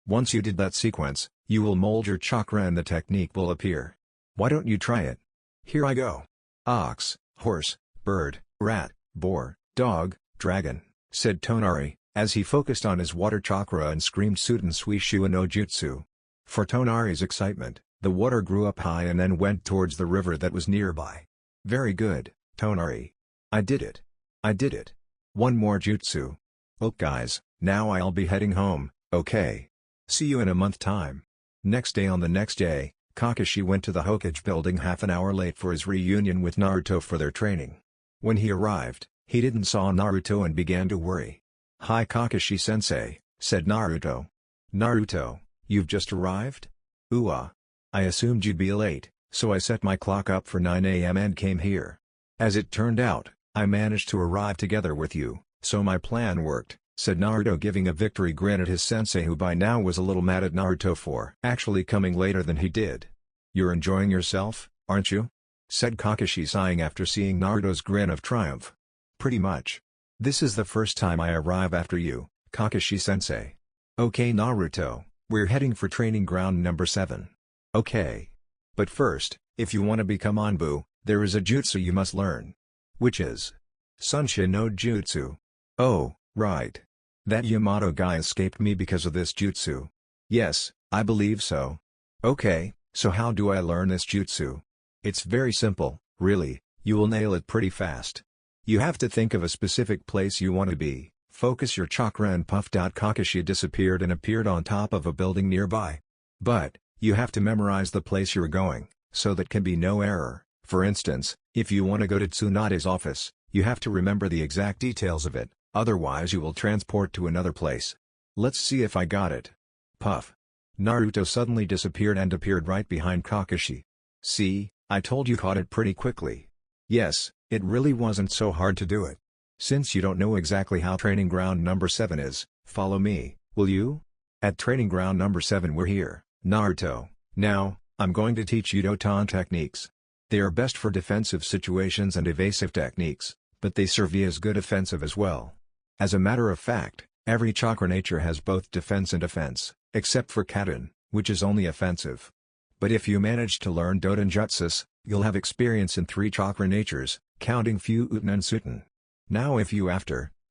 Once you did that sequence, you will mold your chakra and the technique will appear. Why don't you try it? Here I go. Ox, horse, bird, rat, boar, dog, dragon, said Tonari, as he focused on his water chakra and screamed Suiten Suishua no Jutsu. For Tonari's excitement, the water grew up high and then went towards the river that was nearby. Very good, Tonari. I did it. I did it. One more jutsu. Oh guys, now I'll be heading home, okay? See you in a month time. Next day. On the next day, Kakashi went to the Hokage building half an hour late for his reunion with Naruto for their training. When he arrived, he didn't saw Naruto and began to worry. "Hi Kakashi-sensei," said Naruto. "Naruto, you've just arrived? I assumed you'd be late, so I set my clock up for 9 a.m. and came here. As it turned out, I managed to arrive together with you, so my plan worked," said Naruto, giving a victory grin at his sensei, who by now was a little mad at Naruto for actually coming later than he did. "You're enjoying yourself, aren't you?" said Kakashi, sighing after seeing Naruto's grin of triumph. "Pretty much. This is the first time I arrive after you, Kakashi-sensei." "Okay Naruto, we're heading for training ground number 7. Okay. But first, if you want to become Anbu, there is a jutsu you must learn. Which is Sunshin no Jutsu. Oh, right. That Yamato guy escaped me because of this jutsu. Yes, I believe so. Okay, so how do I learn this jutsu? It's very simple, really, you will nail it pretty fast. You have to think of a specific place you want to be, focus your chakra and puffed out Kakashi disappeared and appeared on top of a building nearby. But, you have to memorize the place you're going, so that can be no error. For instance, if you want to go to Tsunade's office, you have to remember the exact details of it, otherwise you will transport to another place. Let's see if I got it. Puff. Naruto suddenly disappeared and appeared right behind Kakashi. See, I told you, caught it pretty quickly. Yes, it really wasn't so hard to do it. Since you don't know exactly how training ground number 7 is, follow me, will you? At training ground number 7 we're here, Naruto. Now, I'm going to teach you Doton techniques. They are best for defensive situations and evasive techniques, but they serve you as good offensive as well. As a matter of fact, every chakra nature has both defense and offense, except for Katen, which is only offensive. But if you manage to learn Doton jutsus, you'll have experience in 3 chakra natures, counting Fuuten and Suiten. Now if you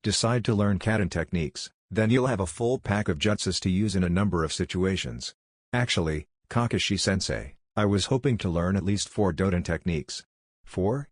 decide to learn Katen techniques, then you'll have a full pack of jutsus to use in a number of situations. Actually, Kakashi-sensei, I was hoping to learn at least 4 Doton techniques. 4?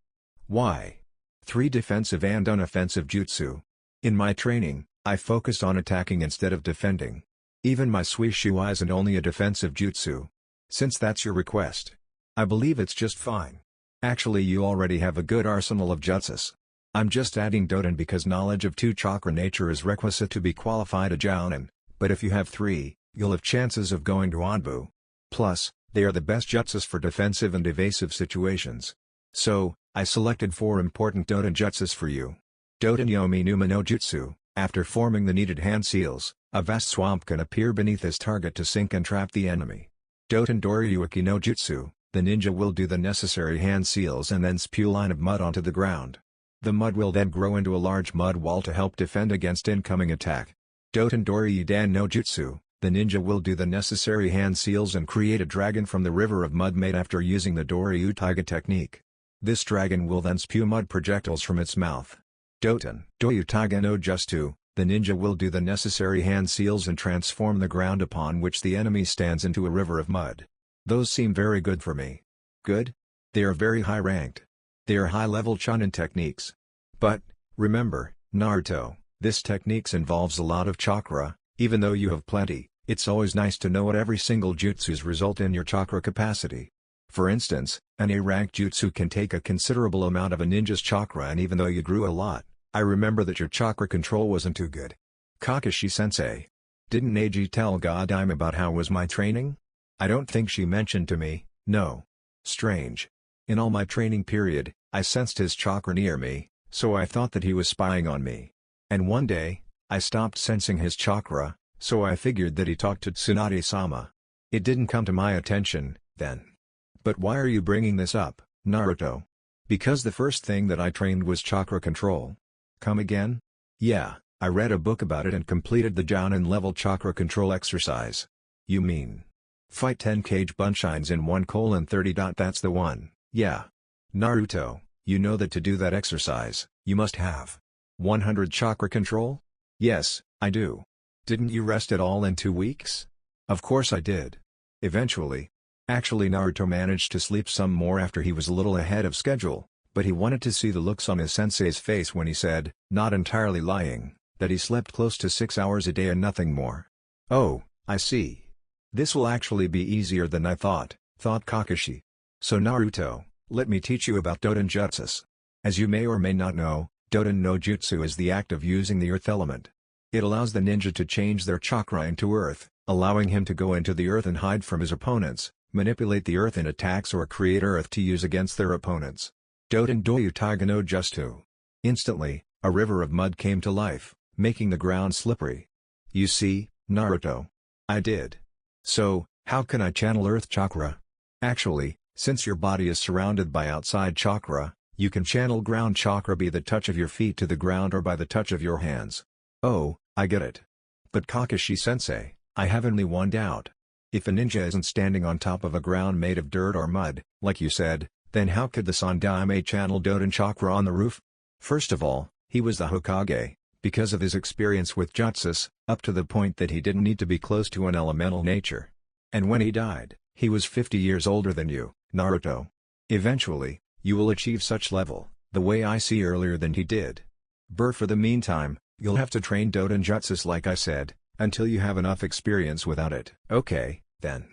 Why? 3 defensive and unoffensive jutsu. In my training, I focused on attacking instead of defending. Even my Suishua isn't only a defensive jutsu. Since that's your request, I believe it's just fine. Actually, you already have a good arsenal of jutsus. I'm just adding Doton because knowledge of 2 chakra nature is requisite to be qualified a Jounin, but if you have 3, you'll have chances of going to Anbu. Plus, they are the best jutsus for defensive and evasive situations. So, I selected 4 important Doton jutsus for you. Doton Yomi Numa no Jutsu. After forming the needed hand seals, a vast swamp can appear beneath his target to sink and trap the enemy. Doton Doryuki no Jutsu. The ninja will do the necessary hand seals and then spew a line of mud onto the ground. The mud will then grow into a large mud wall to help defend against incoming attack. Doton Doryu-dan no Jutsu. The ninja will do the necessary hand seals and create a dragon from the river of mud made after using the Doryu-taiga technique. This dragon will then spew mud projectiles from its mouth. Doton Doryu-taiga no Jutsu. The ninja will do the necessary hand seals and transform the ground upon which the enemy stands into a river of mud. Those seem very good for me. Good? They are very high-ranked. They are high-level Chunin techniques. But, remember, Naruto, this techniques involves a lot of chakra. Even though you have plenty, it's always nice to know what every single jutsus result in your chakra capacity. For instance, an A-rank jutsu can take a considerable amount of a ninja's chakra, and even though you grew a lot, I remember that your chakra control wasn't too good. Kakashi-sensei. Didn't Neji tell Godime about how was my training? I don't think she mentioned to me, no. Strange. In all my training period, I sensed his chakra near me, so I thought that he was spying on me. And one day, I stopped sensing his chakra, so I figured that he talked to Tsunade-sama. It didn't come to my attention, then. But why are you bringing this up, Naruto? Because the first thing that I trained was chakra control. Come again? Yeah, I read a book about it and completed the Jounin level chakra control exercise. You mean? Fight 10 cage bunshines in 1:30. That's the one, yeah. Naruto, you know that to do that exercise, you must have 100 chakra control? Yes, I do. Didn't you rest at all in 2 weeks? Of course I did. Eventually. Actually Naruto managed to sleep some more after he was a little ahead of schedule, but he wanted to see the looks on his sensei's face when he said, not entirely lying, that he slept close to 6 hours a day and nothing more. Oh, I see. This will actually be easier than I thought Kakashi. So Naruto, let me teach you about Doden Jutsus. As you may or may not know, Doden no Jutsu is the act of using the earth element. It allows the ninja to change their chakra into earth, allowing him to go into the earth and hide from his opponents, manipulate the earth in attacks or create earth to use against their opponents. Doden Doyu Taiga no Jutsu. Instantly, a river of mud came to life, making the ground slippery. You see, Naruto. I did. So, how can I channel earth chakra? Actually, since your body is surrounded by outside chakra, you can channel ground chakra by the touch of your feet to the ground or by the touch of your hands. Oh, I get it. But Kakashi-sensei, I have only one doubt. If a ninja isn't standing on top of a ground made of dirt or mud, like you said, then how could the Sandaime channel Doden chakra on the roof? First of all, he was the Hokage, because of his experience with jutsus, up to the point that he didn't need to be close to an elemental nature. And when he died, he was 50 years older than you, Naruto. Eventually, you will achieve such level, the way I see earlier than he did. For the meantime, you'll have to train Doden jutsus like I said, until you have enough experience without it. Okay, then.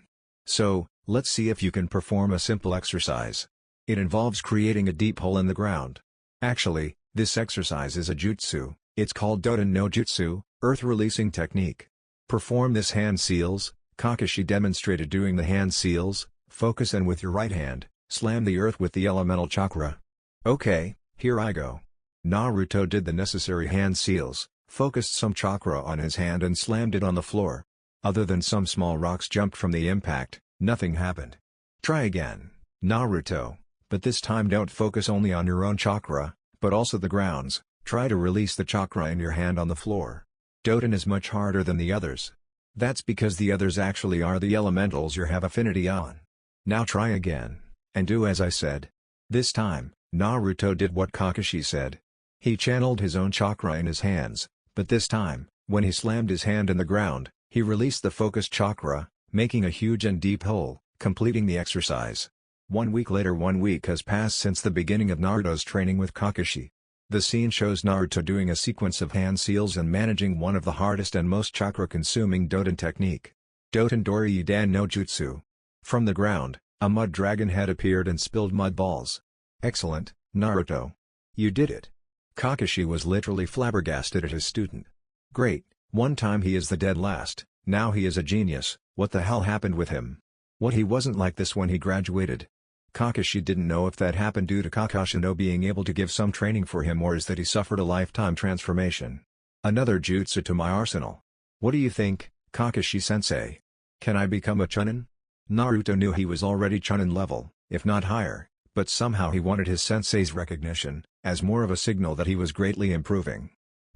So, let's see if you can perform a simple exercise. It involves creating a deep hole in the ground. Actually, this exercise is a jutsu, it's called Doden no Jutsu, earth-releasing technique. Perform this hand seals. Kakashi demonstrated doing the hand seals. Focus and with your right hand, slam the earth with the elemental chakra. Okay, here I go. Naruto did the necessary hand seals, focused some chakra on his hand and slammed it on the floor. Other than some small rocks jumped from the impact, nothing happened. Try again, Naruto, but this time don't focus only on your own chakra, but also the ground's. Try to release the chakra in your hand on the floor. Doden is much harder than the others. That's because the others actually are the elementals you have affinity on. Now try again, and do as I said. This time, Naruto did what Kakashi said. He channeled his own chakra in his hands, but this time, when he slammed his hand in the ground, he released the focused chakra, making a huge and deep hole, completing the exercise. 1 week later, 1 week has passed since the beginning of Naruto's training with Kakashi. The scene shows Naruto doing a sequence of hand seals and managing one of the hardest and most chakra-consuming Doden technique. Doden Doryu no Jutsu. From the ground, a mud dragon head appeared and spilled mud balls. Excellent, Naruto. You did it. Kakashi was literally flabbergasted at his student. Great, one time he is the dead last, now he is a genius, what the hell happened with him? What, he wasn't like this when he graduated? Kakashi didn't know if that happened due to Kakashi no being able to give some training for him or is that he suffered a lifetime transformation. Another jutsu to my arsenal. What do you think, Kakashi-sensei? Can I become a Chunin? Naruto knew he was already Chunin level, if not higher, but somehow he wanted his sensei's recognition, as more of a signal that he was greatly improving.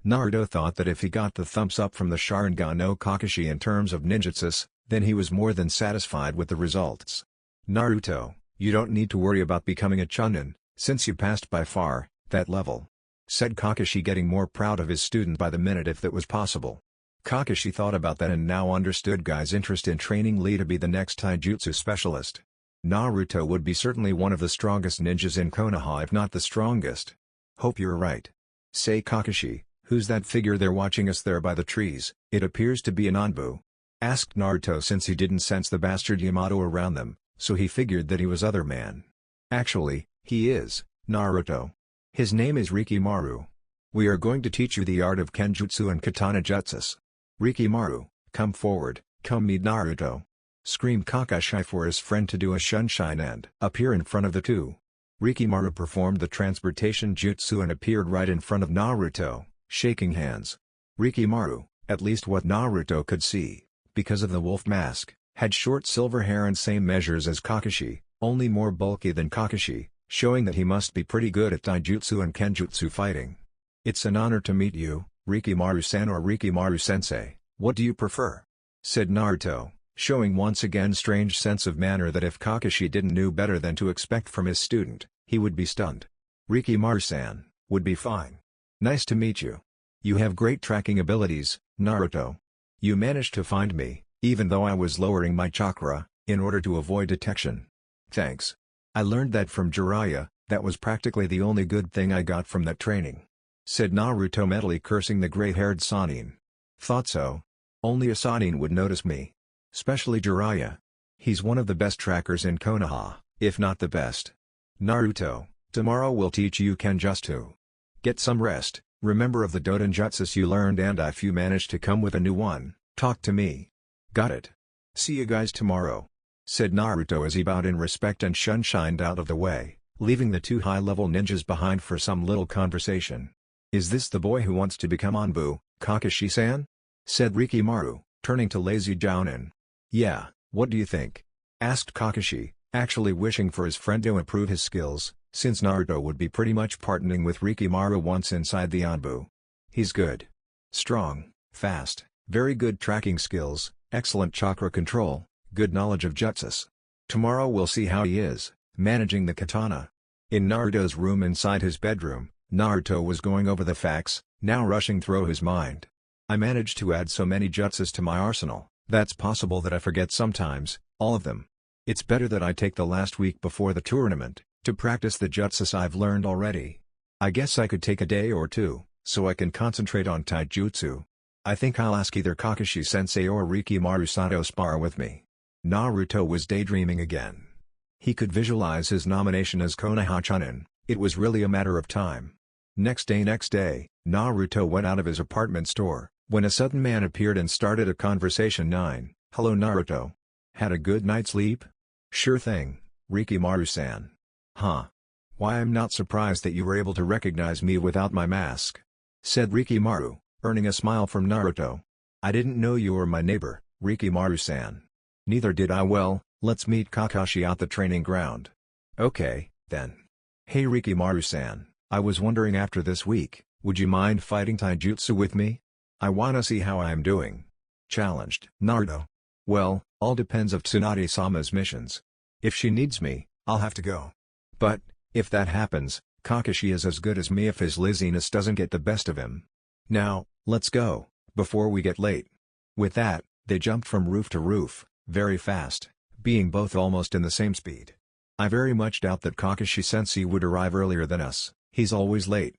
Naruto thought that if he got the thumbs up from the Sharingan no Kakashi in terms of ninjutsu, then he was more than satisfied with the results. Naruto, you don't need to worry about becoming a Chunin, since you passed by far that level. said Kakashi, getting more proud of his student by the minute if that was possible. Kakashi thought about that and now understood Guy's interest in training Lee to be the next taijutsu specialist. Naruto would be certainly one of the strongest ninjas in Konoha, if not the strongest. Hope you're right. Say Kakashi, who's that figure they're watching us there by the trees? It appears to be an Anbu. Asked Naruto, since he didn't sense the bastard Yamato around them, so he figured that he was other man. Actually, he is, Naruto. His name is Rikimaru. We are going to teach you the art of Kenjutsu and Katana Jutsus. Rikimaru, come forward, come meet Naruto. Screamed Kakashi for his friend to do a shunshine and appear in front of the two. Rikimaru performed the transportation jutsu and appeared right in front of Naruto, shaking hands. Rikimaru, at least what Naruto could see, because of the wolf mask, had short silver hair and same measures as Kakashi, only more bulky than Kakashi, showing that he must be pretty good at taijutsu and kenjutsu fighting. It's an honor to meet you, Rikimaru-san or Rikimaru-sensei, what do you prefer? Said Naruto, showing once again strange sense of manner that if Kakashi didn't know better than to expect from his student, he would be stunned. Rikimaru-san, would be fine. Nice to meet you. You have great tracking abilities, Naruto. You managed to find me, even though I was lowering my chakra, in order to avoid detection. Thanks. I learned that from Jiraiya, that was practically the only good thing I got from that training. Said Naruto, mentally cursing the gray-haired Sannin. Thought so. Only a Sannin would notice me. Especially Jiraiya. He's one of the best trackers in Konoha, if not the best. Naruto, tomorrow we'll teach you Kenjutsu. Get some rest, remember of the Doden Jutsus you learned, and if you manage to come with a new one, talk to me. Got it. See you guys tomorrow. Said Naruto as he bowed in respect and shunshined out of the way, leaving the two high-level ninjas behind for some little conversation. Is this the boy who wants to become Anbu, Kakashi-san? Said Rikimaru, turning to Lazy Jounin. Yeah, what do you think? Asked Kakashi, actually wishing for his friend to improve his skills, since Naruto would be pretty much partnering with Rikimaru once inside the Anbu. He's good. Strong, fast, very good tracking skills, excellent chakra control, good knowledge of jutsus. Tomorrow we'll see how he is, managing the katana. In Naruto's room inside his bedroom, Naruto was going over the facts, now rushing through his mind. I managed to add so many jutsus to my arsenal, that's possible that I forget sometimes, all of them. It's better that I take the last week before the tournament, to practice the jutsus I've learned already. I guess I could take a day or two, so I can concentrate on taijutsu. I think I'll ask either Kakashi-sensei or Rikimaru-san to spar with me. Naruto was daydreaming again. He could visualize his nomination as Konoha Chunin, it was really a matter of time. Next day, Naruto went out of his apartment store, when a sudden man appeared and started a conversation. Hello Naruto. Had a good night's sleep? Sure thing, Rikimaru-san. Huh. Why, I'm not surprised that you were able to recognize me without my mask. Said Rikimaru, earning a smile from Naruto. I didn't know you were my neighbor, Rikimaru-san. Neither did I. Well, let's meet Kakashi at the training ground. Okay, then. Hey Rikimaru-san, I was wondering, after this week, would you mind fighting taijutsu with me? I wanna see how I am doing. Challenged Naruto. Well, all depends of Tsunade-sama's missions. If she needs me, I'll have to go. But, if that happens, Kakashi is as good as me if his laziness doesn't get the best of him. Now, let's go, before we get late. With that, they jumped from roof to roof, very fast, being both almost in the same speed. I very much doubt that Kakashi-sensei would arrive earlier than us, he's always late.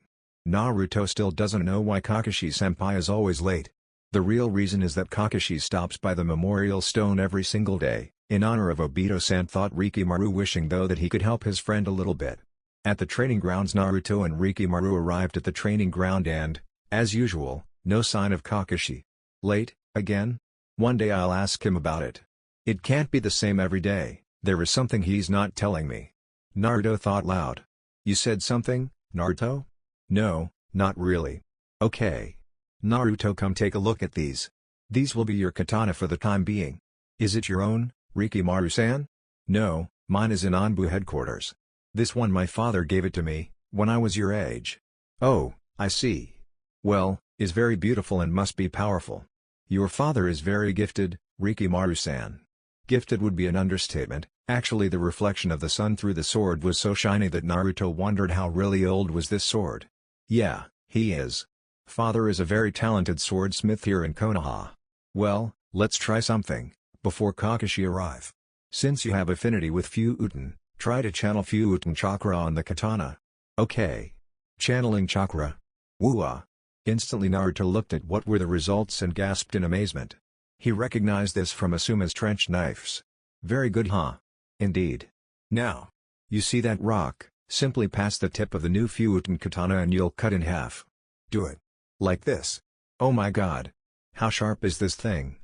Naruto still doesn't know why Kakashi-senpai is always late. The real reason is that Kakashi stops by the memorial stone every single day, in honor of Obito-san, thought Rikimaru, wishing though that he could help his friend a little bit. At the training grounds, Naruto and Rikimaru arrived at the training ground and, as usual, no sign of Kakashi. Late, again? One day I'll ask him about it. It can't be the same every day, there is something he's not telling me. Naruto thought loud. You said something, Naruto? No, not really. Okay. Naruto, come take a look at these. These will be your katana for the time being. Is it your own, Rikimaru-san? No, mine is in Anbu headquarters. This one my father gave it to me, when I was your age. Oh, I see. Well, is very beautiful and must be powerful. Your father is very gifted, Rikimaru-san. Gifted would be an understatement, actually the reflection of the sun through the sword was so shiny that Naruto wondered how really old was this sword. Yeah, he is. Father is a very talented swordsmith here in Konoha. Well, let's try something, before Kakashi arrive. Since you have affinity with Fuuten, try to channel Fuuten chakra on the katana. Okay. Channeling chakra. Woo-ah. Instantly Naruto looked at what were the results and gasped in amazement. He recognized this from Asuma's trench knives. Very good, huh? Indeed. Now, you see that rock, simply pass the tip of the new Fuuten katana and you'll cut in half. Do it. Like this. Oh my god. How sharp is this thing?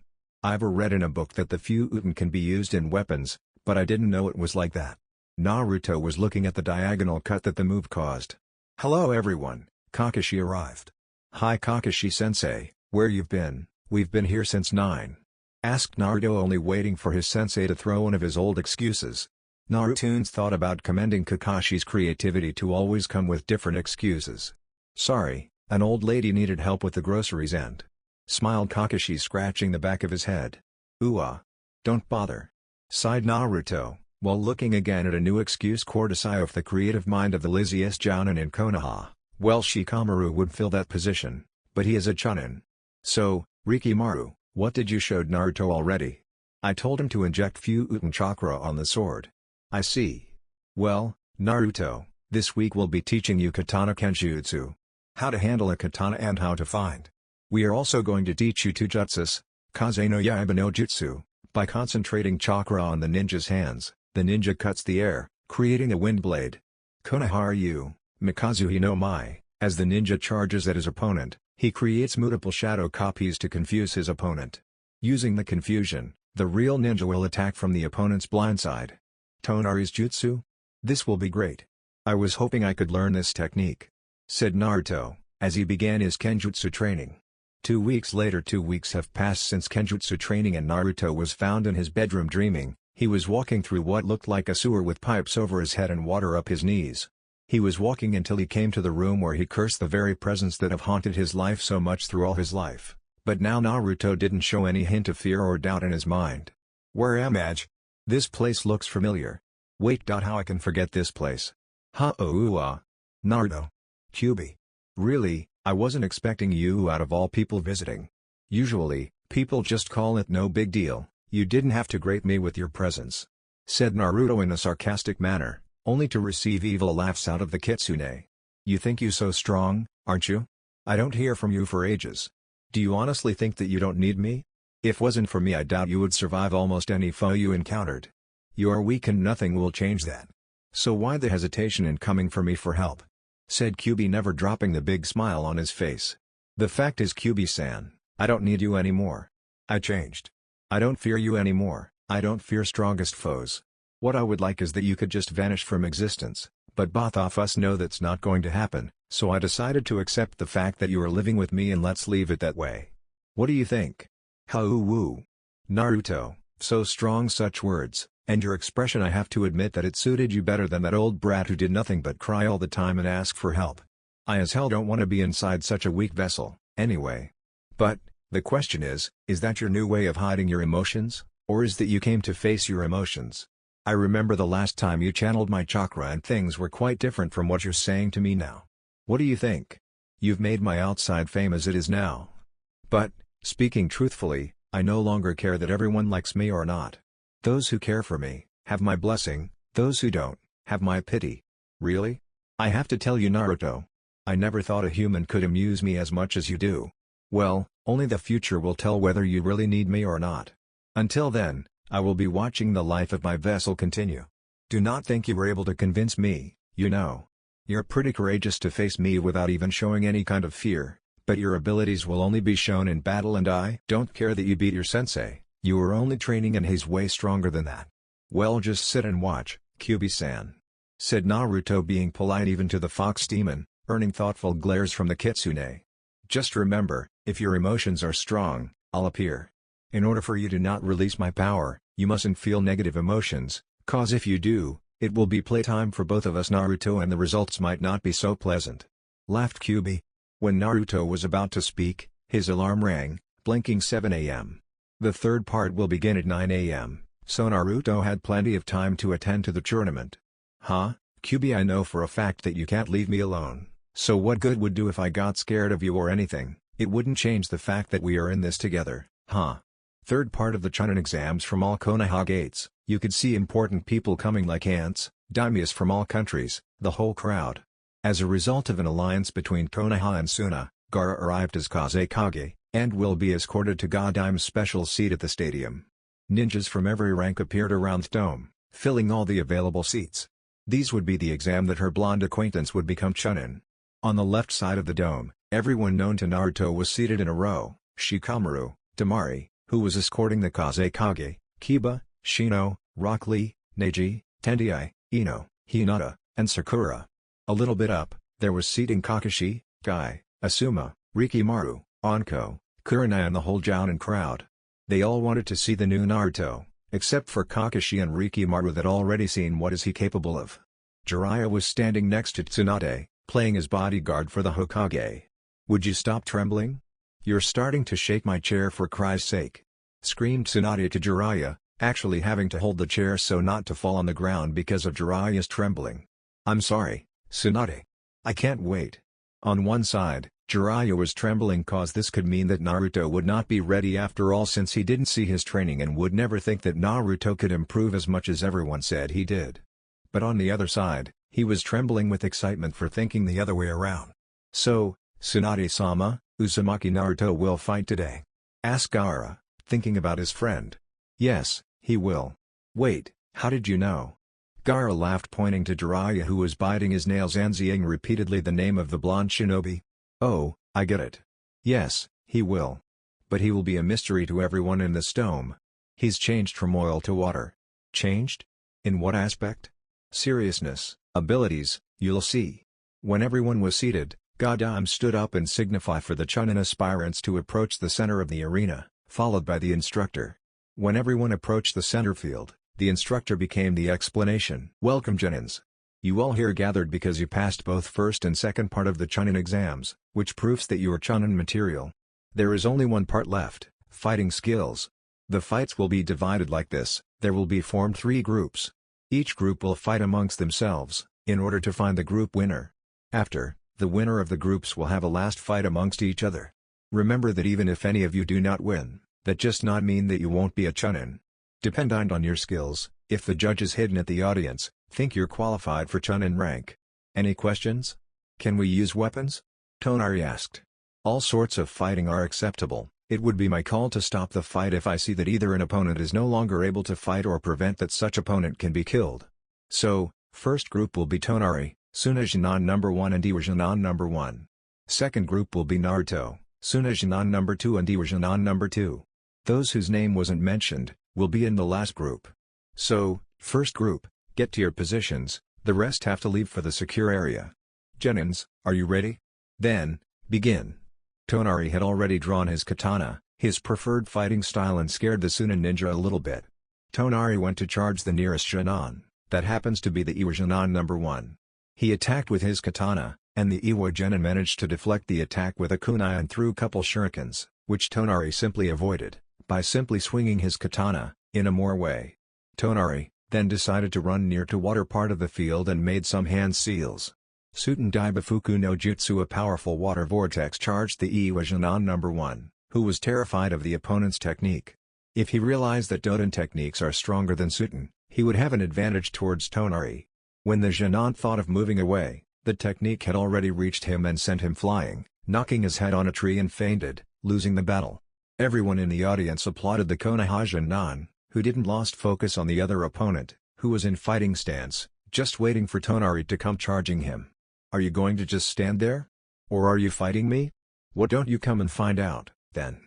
I've read in a book that the Fuuten can be used in weapons, but I didn't know it was like that. Naruto was looking at the diagonal cut that the move caused. Hello everyone, Kakashi arrived. Hi Kakashi-sensei, where you've been? We've been here since 9. Asked Naruto, only waiting for his sensei to throw one of his old excuses. Naruto's thought about commending Kakashi's creativity to always come with different excuses. Sorry, an old lady needed help with the groceries and... smiled Kakashi, scratching the back of his head. Ooh-ah. Don't bother. Sighed Naruto, while looking again at a new excuse courtesy of the creative mind of the liziest jounin in Konoha. Well, Shikamaru would fill that position, but he is a chunin. So, Rikimaru, what did you showed Naruto already? I told him to inject Fuuten chakra on the sword. I see. Well, Naruto, this week we'll be teaching you katana kenjutsu. How to handle a katana and how to find. We are also going to teach you two jutsus, Kaze no Yaiba no Jutsu. By concentrating chakra on the ninja's hands, the ninja cuts the air, creating a wind blade. Konoharu, Mikazuhi no Mai, as the ninja charges at his opponent, he creates multiple shadow copies to confuse his opponent. Using the confusion, the real ninja will attack from the opponent's blind side. Tonari's jutsu? This will be great. I was hoping I could learn this technique, said Naruto, as he began his kenjutsu training. 2 weeks later, 2 weeks have passed since kenjutsu training and Naruto was found in his bedroom dreaming. He was walking through what looked like a sewer with pipes over his head and water up his knees. He was walking until he came to the room where he cursed the very presence that have haunted his life so much through all his life. But now Naruto didn't show any hint of fear or doubt in his mind. Where am I? This place looks familiar. Wait. How I can forget this place? Naruto. Kyubi. Really, I wasn't expecting you out of all people visiting. Usually, people just call it no big deal. You didn't have to grate me with your presence, said Naruto in a sarcastic manner, only to receive evil laughs out of the kitsune. You think you so strong, aren't you? I don't hear from you for ages. Do you honestly think that you don't need me? If wasn't for me, I doubt you would survive almost any foe you encountered. You are weak and nothing will change that. So why the hesitation in coming for me for help? Said Kyubi, never dropping the big smile on his face. The fact is, Kyubi-san, I don't need you anymore. I changed. I don't fear you anymore. I don't fear strongest foes. What I would like is that you could just vanish from existence, but both of us know that's not going to happen, so I decided to accept the fact that you are living with me and let's leave it that way. What do you think? Woo. Naruto, so strong, such words, and your expression. I have to admit that it suited you better than that old brat who did nothing but cry all the time and ask for help. I as hell don't want to be inside such a weak vessel, anyway. But, the question is that your new way of hiding your emotions, or is that you came to face your emotions? I remember the last time you channeled my chakra and things were quite different from what you're saying to me now. What do you think? You've made my outside fame as it is now. But, speaking truthfully, I no longer care that everyone likes me or not. Those who care for me, have my blessing, those who don't, have my pity. Really? I have to tell you, Naruto. I never thought a human could amuse me as much as you do. Well, only the future will tell whether you really need me or not. Until then, I will be watching the life of my vessel continue. Do not think you were able to convince me, you know. You're pretty courageous to face me without even showing any kind of fear, but your abilities will only be shown in battle and I don't care that you beat your sensei, you were only training and he's way stronger than that. Well, just sit and watch, Kyubi-san, said Naruto, being polite even to the fox demon, earning thoughtful glares from the kitsune. Just remember, if your emotions are strong, I'll appear. In order for you to not release my power, you mustn't feel negative emotions, cause if you do, it will be playtime for both of us, Naruto, and the results might not be so pleasant. Laughed Kyubi. When Naruto was about to speak, his alarm rang, blinking 7 a.m. The third part will begin at 9 a.m., so Naruto had plenty of time to attend to the tournament. Huh, Kyubi, I know for a fact that you can't leave me alone. So what good would do if I got scared of you or anything? It wouldn't change the fact that we are in this together, huh? Third part of the Chunin exams from all Konoha gates, you could see important people coming like ants, daimyos from all countries, the whole crowd. As a result of an alliance between Konoha and Suna, Gaara arrived as Kazekage, and will be escorted to Gadaim's special seat at the stadium. Ninjas from every rank appeared around the dome, filling all the available seats. These would be the exam that her blonde acquaintance would become Chunin. On the left side of the dome, everyone known to Naruto was seated in a row: Shikamaru, Temari, who was escorting the Kazekage, Kiba, Shino, Rock Lee, Neji, Tendai, Ino, Hinata, and Sakura. A little bit up, there was seating Kakashi, Guy, Asuma, Rikimaru, Anko, Kurenai and the whole Jounin crowd. They all wanted to see the new Naruto, except for Kakashi and Rikimaru that already seen what is he capable of. Jiraiya was standing next to Tsunade, playing as bodyguard for the Hokage. "Would you stop trembling? You're starting to shake my chair for Christ's sake!" screamed Tsunade to Jiraiya, actually having to hold the chair so not to fall on the ground because of Jiraiya's trembling. "I'm sorry, Tsunade. I can't wait." On one side, Jiraiya was trembling cause this could mean that Naruto would not be ready after all since he didn't see his training and would never think that Naruto could improve as much as everyone said he did. But on the other side, he was trembling with excitement for thinking the other way around. "So, Tsunade-sama, Uzumaki Naruto will fight today?" asked Gaara, thinking about his friend. "Yes, he will." "Wait, how did you know?" Gaara laughed, pointing to Jiraiya who was biting his nails and saying repeatedly the name of the blonde shinobi. "Oh, I get it. Yes, he will. But he will be a mystery to everyone in this dome. He's changed from oil to water." "Changed? In what aspect?" "Seriousness, abilities, you'll see." When everyone was seated, Gadaim stood up and signified for the Chunin aspirants to approach the center of the arena, followed by the instructor. When everyone approached the center field, the instructor became the explanation. "Welcome Junins. You all here gathered because you passed both first and second part of the Chunin exams, which proves that you are Chunin material. There is only one part left, fighting skills. The fights will be divided like this: there will be formed 3 groups. Each group will fight amongst themselves, in order to find the group winner. After, the winner of the groups will have a last fight amongst each other. Remember that even if any of you do not win, that just not mean that you won't be a Chunin. Dependent on your skills, if the judges hidden at the audience think you're qualified for Chunin rank. Any questions? Can we use weapons?" Tonari asked. "All sorts of fighting are acceptable. It would be my call to stop the fight if I see that either an opponent is no longer able to fight or prevent that such opponent can be killed. So, first group will be Tonari, Sunajinan number 1 and Iwajinan number 1. Second group will be Naruto, Sunajinan number 2 and Iwajinan number 2. Those whose name wasn't mentioned will be in the last group. So, first group, get to your positions, the rest have to leave for the secure area. Junins, are you ready? Then, begin." Tonari had already drawn his katana, his preferred fighting style, and scared the Sunin ninja a little bit. Tonari went to charge the nearest Jinan, that happens to be the Iwajinan number 1. He attacked with his katana, and the Iwajinan managed to deflect the attack with a kunai and threw couple shurikens, which Tonari simply avoided, by simply swinging his katana, in a more way. Tonari then decided to run near to water part of the field and made some hand seals. Suten Daibafuku no Jutsu, a powerful water vortex, charged the Iwajinan number 1, who was terrified of the opponent's technique. If he realized that Doden techniques are stronger than Suten, he would have an advantage towards Tonari. When the Jinan thought of moving away, the technique had already reached him and sent him flying, knocking his head on a tree and fainted, losing the battle. Everyone in the audience applauded the Konoha Jinan, who didn't lost focus on the other opponent, who was in fighting stance, just waiting for Tonari to come charging him. "Are you going to just stand there? Or are you fighting me? What don't you come and find out, then?"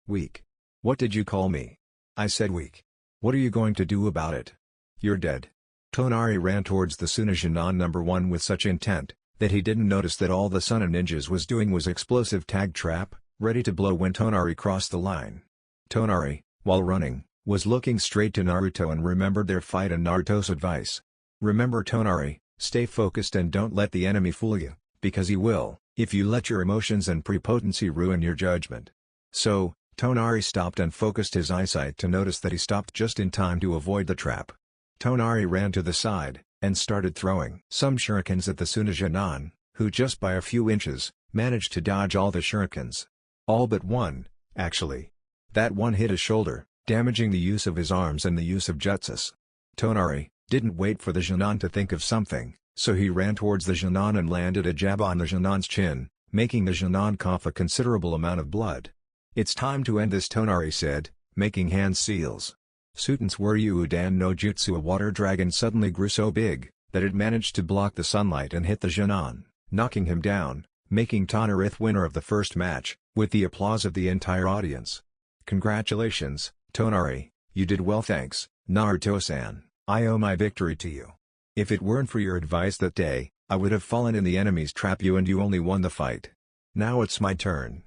"Weak. What did you call me?" "I said weak. What are you going to do about it?" "You're dead." Tonari ran towards the Sunajinan number 1 with such intent, that he didn't notice that all the Sunin ninjas was doing was explosive tag trap, ready to blow when Tonari crossed the line. Tonari, while running, was looking straight to Naruto and remembered their fight and Naruto's advice. "Remember Tonari, stay focused and don't let the enemy fool you, because he will, if you let your emotions and prepotency ruin your judgment." So, Tonari stopped and focused his eyesight to notice that he stopped just in time to avoid the trap. Tonari ran to the side, and started throwing some shurikens at the Sunajinan, who just by a few inches, managed to dodge all the shurikens. All but one, actually. That one hit his shoulder, damaging the use of his arms and the use of jutsus. Tonari didn't wait for the Genin to think of something, so he ran towards the Genin and landed a jab on the Genin's chin, making the Genin cough a considerable amount of blood. "It's time to end this," Tonari said, making hand seals. Suten's Wuryudan no Jutsu, a water dragon, suddenly grew so big that it managed to block the sunlight and hit the Genin, knocking him down, making Tonarith winner of the first match, with the applause of the entire audience. "Congratulations, Tonari, you did well. Thanks, Naruto-san, I owe my victory to you. If it weren't for your advice that day, I would have fallen in the enemy's trap. You only won the fight. Now it's my turn.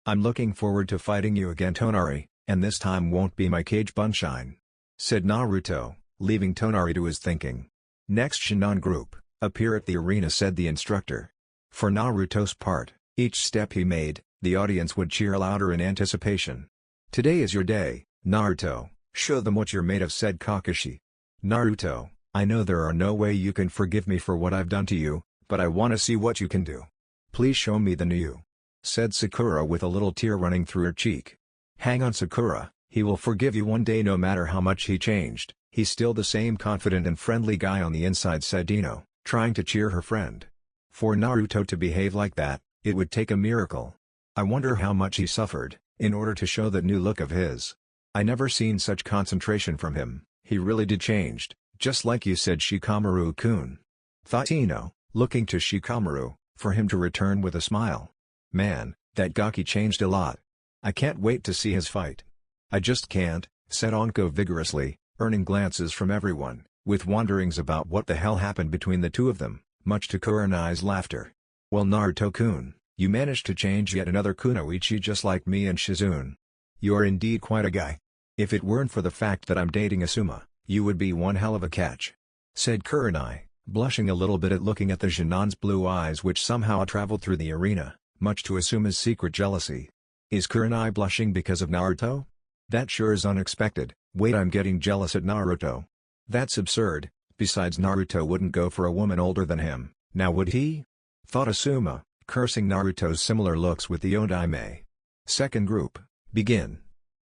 I'm looking forward to fighting you again, Tonari, and this time won't be my cage bunshine," said Naruto, leaving Tonari to his thinking. "Next Shinon group, appear at the arena," said the instructor. For Naruto's part, each step he made, the audience would cheer louder in anticipation. "Today is your day, Naruto, show them what you're made of," said Kakashi. "Naruto, I know there are no way you can forgive me for what I've done to you, but I want to see what you can do. Please show me the new you," said Sakura with a little tear running through her cheek. "Hang on, Sakura, he will forgive you one day. No matter how much he changed, he's still the same confident and friendly guy on the inside," said Ino, trying to cheer her friend. For Naruto to behave like that, it would take a miracle. I wonder how much he suffered, in order to show that new look of his. I never seen such concentration from him. He really did changed, just like you said, Shikamaru-kun, thought Ino, looking to Shikamaru, for him to return with a smile. Man, that Gaki changed a lot. I can't wait to see his fight. I just can't, said Anko vigorously, earning glances from everyone, with wonderings about what the hell happened between the two of them, much to Kurenai's laughter. Well, Naruto-kun, you managed to change yet another kunoichi just like me and Shizune. You're indeed quite a guy. If it weren't for the fact that I'm dating Asuma, you would be one hell of a catch," said Kurenai, blushing a little bit at looking at the Genin's blue eyes which somehow traveled through the arena, much to Asuma's secret jealousy. Is Kurenai blushing because of Naruto? That sure is unexpected. Wait, I'm getting jealous at Naruto. That's absurd, besides Naruto wouldn't go for a woman older than him, now would he? Thought Asuma, cursing Naruto's similar looks with the Odaime. "Second group, begin,"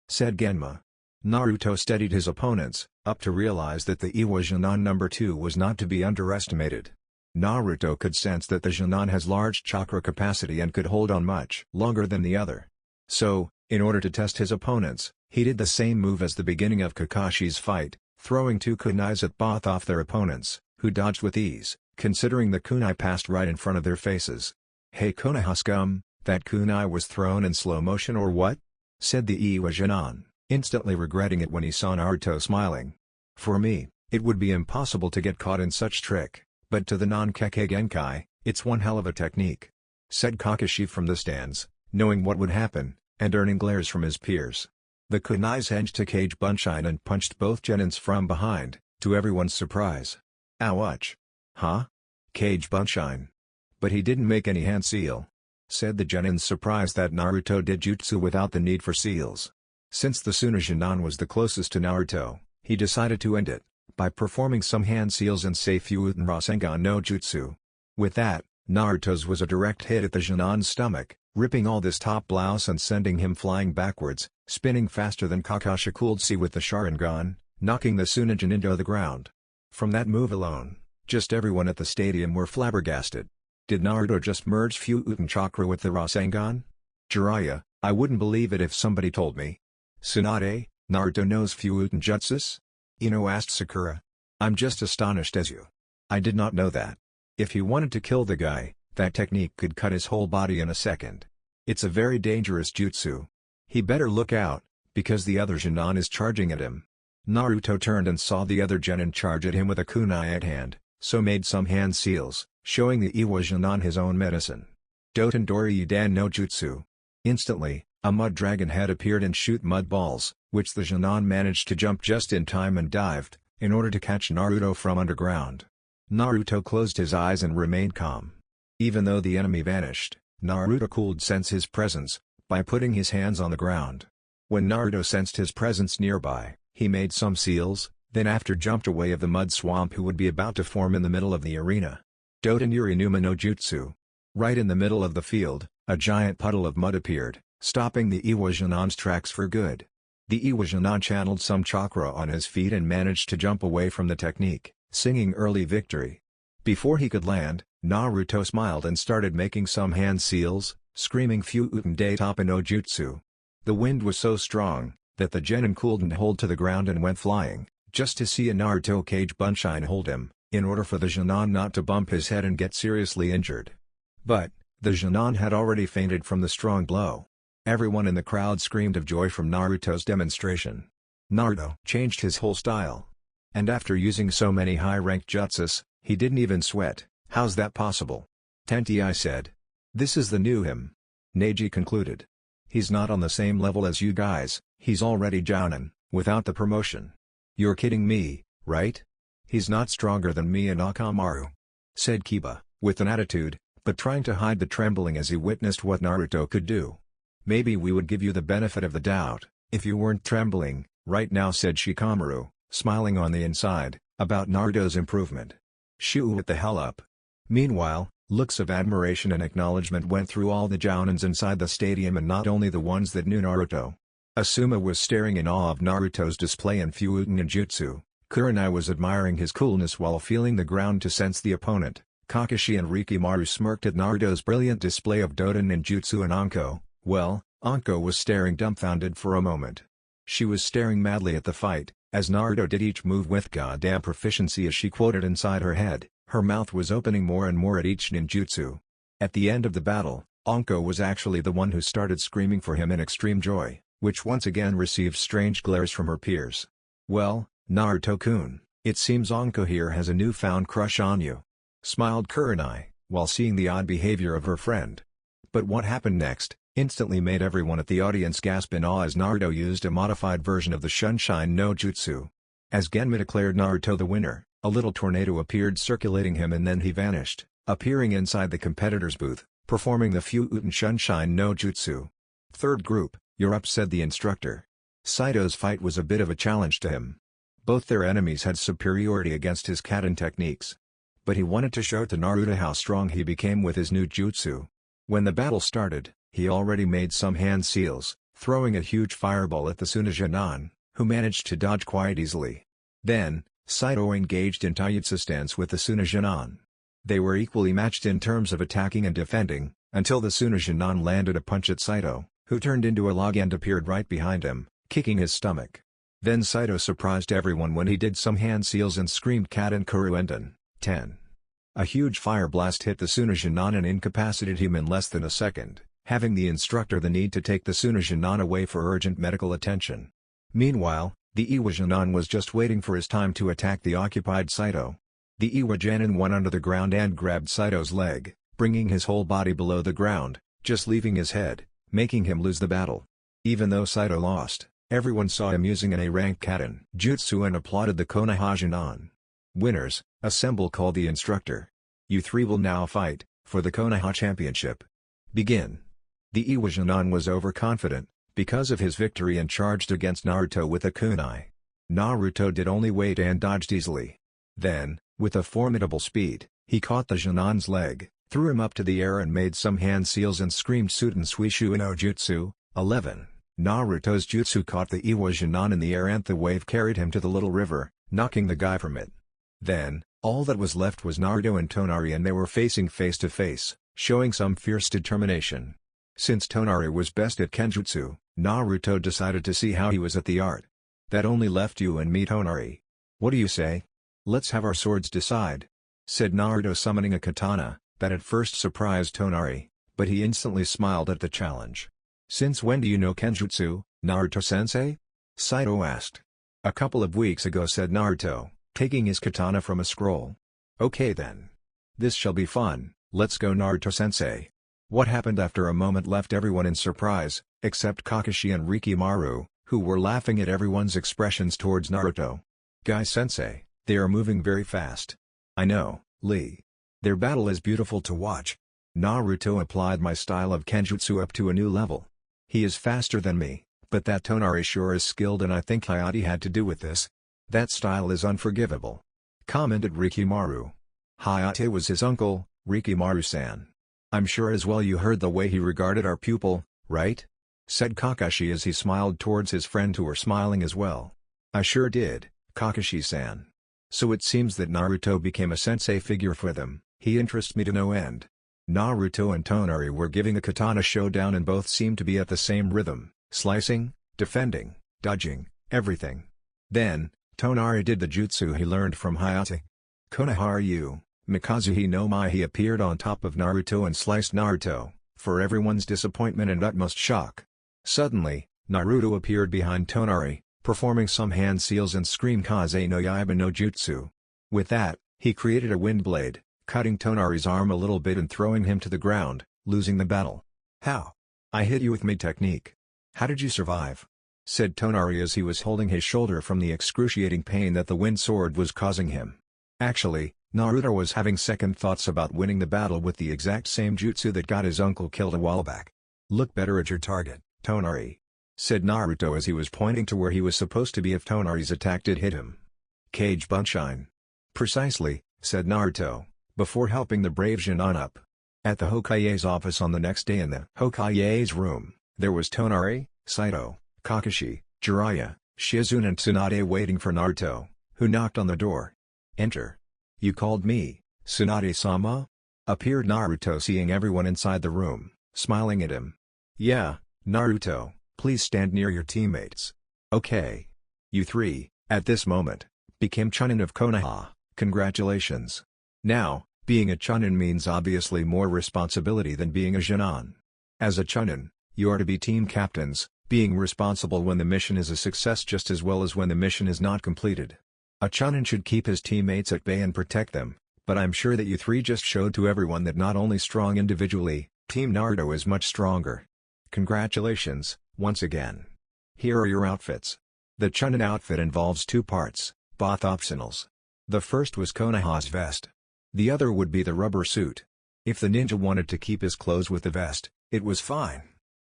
said Genma. Naruto steadied his opponents, up to realize that the Iwa Genin number 2 was not to be underestimated. Naruto could sense that the Genin has large chakra capacity and could hold on much longer than the other. So, in order to test his opponents, he did the same move as the beginning of Kakashi's fight, throwing 2 kunais at both off their opponents, who dodged with ease, considering the kunai passed right in front of their faces. "Hey Konoha scum, that kunai was thrown in slow motion or what?" said the Iwa Genin, instantly regretting it when he saw Naruto smiling. "For me, it would be impossible to get caught in such trick, but to the non-Kekkei Genkai, it's one hell of a technique," said Kakashi from the stands, knowing what would happen, and earning glares from his peers. The kunais edged to cage bunshine and punched both Genins from behind, to everyone's surprise. "Ouch! Huh? Cage bunshine? But he didn't make any hand seal," said the Genins, surprised that Naruto did jutsu without the need for seals. Since the Suna Genin was the closest to Naruto, he decided to end it by performing some hand seals and Seifuten Rasengan no Jutsu. With that, Naruto's was a direct hit at the Genin's stomach, ripping all this top blouse and sending him flying backwards, spinning faster than Kakashi could see with the Sharingan, knocking the Sunagen into the ground. From that move alone, just everyone at the stadium were flabbergasted. Did Naruto just merge Futen Chakra with the Rasengan? Jiraiya, I wouldn't believe it if somebody told me. Tsunade, Naruto knows Futen Jutsus? Ino asked Sakura. I'm just astonished as you. I did not know that. If he wanted to kill the guy, that technique could cut his whole body in a second. It's a very dangerous jutsu. He better look out, because the other Genin is charging at him. Naruto turned and saw the other Genin charge at him with a kunai at hand, so made some hand seals, showing the Iwa Genin his own medicine. Dotendori Dan no Jutsu. Instantly, a mud dragon head appeared and shoot mud balls, which the Genin managed to jump just in time and dived, in order to catch Naruto from underground. Naruto closed his eyes and remained calm. Even though the enemy vanished, Naruto could sense his presence, by putting his hands on the ground. When Naruto sensed his presence nearby, he made some seals, then after jumped away of the mud swamp who would be about to form in the middle of the arena. Doton Yuri Numa no Jutsu. Right in the middle of the field, a giant puddle of mud appeared, stopping the Iwajanan's tracks for good. The Iwajanan channeled some chakra on his feet and managed to jump away from the technique, singing early victory. Before he could land, Naruto smiled and started making some hand seals, screaming Fuuten de Tapa no Jutsu. The wind was so strong, that the genin couldn't hold to the ground and went flying, just to see a Naruto Kage Bunshin hold him, in order for the genin not to bump his head and get seriously injured. But, the genin had already fainted from the strong blow. Everyone in the crowd screamed of joy from Naruto's demonstration. Naruto changed his whole style. And after using so many high-ranked jutsus, he didn't even sweat. How's that possible? Tentai said. This is the new him. Neji concluded. He's not on the same level as you guys, he's already jounin, without the promotion. You're kidding me, right? He's not stronger than me and Akamaru. Said Kiba, with an attitude, but trying to hide the trembling as he witnessed what Naruto could do. Maybe we would give you the benefit of the doubt, if you weren't trembling, right now, said Shikamaru, smiling on the inside, about Naruto's improvement. Shoo it the hell up. Meanwhile, looks of admiration and acknowledgement went through all the jounins inside the stadium, and not only the ones that knew Naruto. Asuma was staring in awe of Naruto's display in Fuuten Ninjutsu. Kurenai was admiring his coolness while feeling the ground to sense the opponent. Kakashi and Rikimaru smirked at Naruto's brilliant display of Doden Ninjutsu, and Anko, well, Anko was staring dumbfounded for a moment. She was staring madly at the fight, as Naruto did each move with goddamn proficiency, as she quoted inside her head. Her mouth was opening more and more at each ninjutsu. At the end of the battle, Anko was actually the one who started screaming for him in extreme joy, which once again received strange glares from her peers. Well, Naruto-kun, it seems Anko here has a newfound crush on you. Smiled Kurenai, while seeing the odd behavior of her friend. But what happened next instantly made everyone at the audience gasp in awe, as Naruto used a modified version of the Shunshin no Jutsu. As Genma declared Naruto the winner, a little tornado appeared circulating him, and then he vanished, appearing inside the competitor's booth, performing the Fuuten Shunshin no Jutsu. Third group, you're up, said the instructor. Saito's fight was a bit of a challenge to him. Both their enemies had superiority against his Katen techniques. But he wanted to show to Naruto how strong he became with his new jutsu. When the battle started, he already made some hand seals, throwing a huge fireball at the Sunagenon, who managed to dodge quite easily. Then, Saito engaged in taijutsu stance with the Sunagenon. They were equally matched in terms of attacking and defending, until the Sunagenon landed a punch at Saito, who turned into a log and appeared right behind him, kicking his stomach. Then Saito surprised everyone when he did some hand seals and screamed Katen Kuruenden, 10. A huge fire blast hit the Sunagenon and incapacitated him in less than a second, having the instructor the need to take the Sunagenon away for urgent medical attention. Meanwhile, the Iwajanan was just waiting for his time to attack the occupied Saito. The Iwajanan went under the ground and grabbed Saito's leg, bringing his whole body below the ground, just leaving his head, making him lose the battle. Even though Saito lost, everyone saw him using an A-rank Katen jutsu and applauded the Konoha. Winners, assemble, called the instructor. You three will now fight for the Konoha championship. Begin. The Iwajanan was overconfident because of his victory and charged against Naruto with a kunai. Naruto did only wait and dodged easily. Then, with a formidable speed, he caught the Janan's leg, threw him up to the air and made some hand seals and screamed Suten Suishu no Jutsu, 11. Naruto's jutsu caught the Iwajanan in the air and the wave carried him to the little river, knocking the guy from it. Then, all that was left was Naruto and Tonari, and they were facing face to face, showing some fierce determination. Since Tonari was best at Kenjutsu, Naruto decided to see how he was at the art. That only left you and me, Tonari. What do you say? Let's have our swords decide, said Naruto, summoning a katana. That at first surprised Tonari, but he instantly smiled at the challenge. Since when do you know Kenjutsu, Naruto-sensei? Saito asked. A couple of weeks ago, said Naruto, taking his katana from a scroll. Okay then. This shall be fun, let's go, Naruto-sensei. What happened after a moment left everyone in surprise, except Kakashi and Rikimaru, who were laughing at everyone's expressions towards Naruto. Guy-sensei, they are moving very fast. I know, Lee. Their battle is beautiful to watch. Naruto applied my style of Kenjutsu up to a new level. He is faster than me, but that Tonari sure is skilled, and I think Hayate had to do with this. That style is unforgivable, commented Rikimaru. Hayate was his uncle, Rikimaru-san. I'm sure as well you heard the way he regarded our pupil, right? Said Kakashi as he smiled towards his friend who were smiling as well. I sure did, Kakashi-san. So it seems that Naruto became a sensei figure for them. He interests me to no end. Naruto and Tonari were giving a katana showdown and both seemed to be at the same rhythm, slicing, defending, dodging, everything. Then, Tonari did the jutsu he learned from Hayate. Konoha Mikazuhi no Mai. He appeared on top of Naruto and sliced Naruto, for everyone's disappointment and utmost shock. Suddenly, Naruto appeared behind Tonari, performing some hand seals and scream Kaze no Yaiba no Jutsu. With that, he created a wind blade, cutting Tonari's arm a little bit and throwing him to the ground, losing the battle. How? I hit you with my technique. How did you survive? Said Tonari as he was holding his shoulder from the excruciating pain that the wind sword was causing him. Actually, Naruto was having second thoughts about winning the battle with the exact same jutsu that got his uncle killed a while back. Look better at your target, Tonari. Said Naruto as he was pointing to where he was supposed to be if Tonari's attack did hit him. Kage Bunshine. Precisely, said Naruto, before helping the brave Jinan up. At the Hokage's office on the next day in the Hokage's room, there was Tonari, Saito, Kakashi, Jiraiya, Shizune and Tsunade waiting for Naruto, who knocked on the door. Enter. You called me, Tsunade-sama? Appeared Naruto seeing everyone inside the room, smiling at him. Yeah, Naruto, please stand near your teammates. Okay. You three, at this moment, became Chunin of Konoha. Congratulations. Now, being a Chunin means obviously more responsibility than being a Jinan. As a Chunin, you are to be team captains, being responsible when the mission is a success just as well as when the mission is not completed. A Chunin should keep his teammates at bay and protect them, but I'm sure that you three just showed to everyone that not only strong individually, Team Naruto is much stronger. Congratulations, once again. Here are your outfits. The Chunin outfit involves two parts, both optionals. The first was Konoha's vest. The other would be the rubber suit. If the ninja wanted to keep his clothes with the vest, it was fine.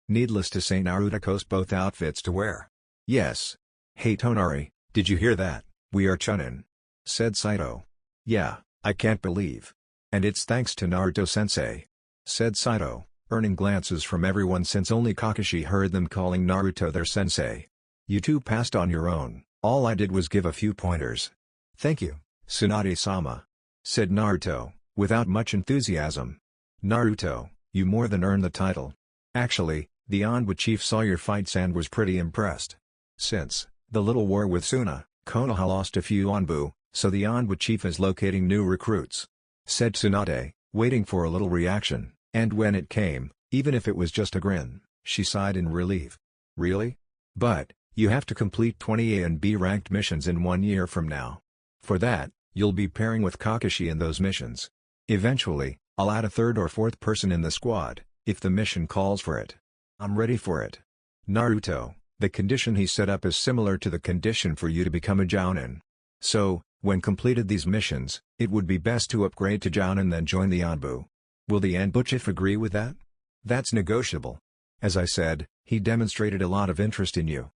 Needless to say Naruto chose both outfits to wear. Yes. Hey Tonari, did you hear that? We are Chunin. Said Saito. Yeah, I can't believe. And it's thanks to Naruto-sensei. Said Saito, earning glances from everyone since only Kakashi heard them calling Naruto their sensei. You two passed on your own, all I did was give a few pointers. Thank you, Tsunade-sama. Said Naruto, without much enthusiasm. Naruto, you more than earned the title. Actually, the Anbu chief saw your fights and was pretty impressed. Since the little war with Suna, Konoha lost a few Anbu, so the Anbu chief is locating new recruits. Said Tsunade, waiting for a little reaction, and when it came, even if it was just a grin, she sighed in relief. Really? But, you have to complete 20 A and B ranked missions in 1 year from now. For that, you'll be pairing with Kakashi in those missions. Eventually, I'll add a third or fourth person in the squad, if the mission calls for it. I'm ready for it. Naruto, the condition he set up is similar to the condition for you to become a Jounin. So, when completed these missions, it would be best to upgrade to Jounin then join the Anbu. Will the Anbu chief agree with that? That's negotiable. As I said, he demonstrated a lot of interest in you.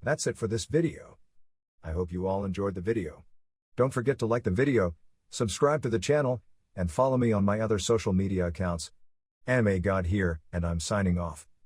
That's it for this video. I hope you all enjoyed the video. Don't forget to like the video, subscribe to the channel, and follow me on my other social media accounts. Anime God here, and I'm signing off.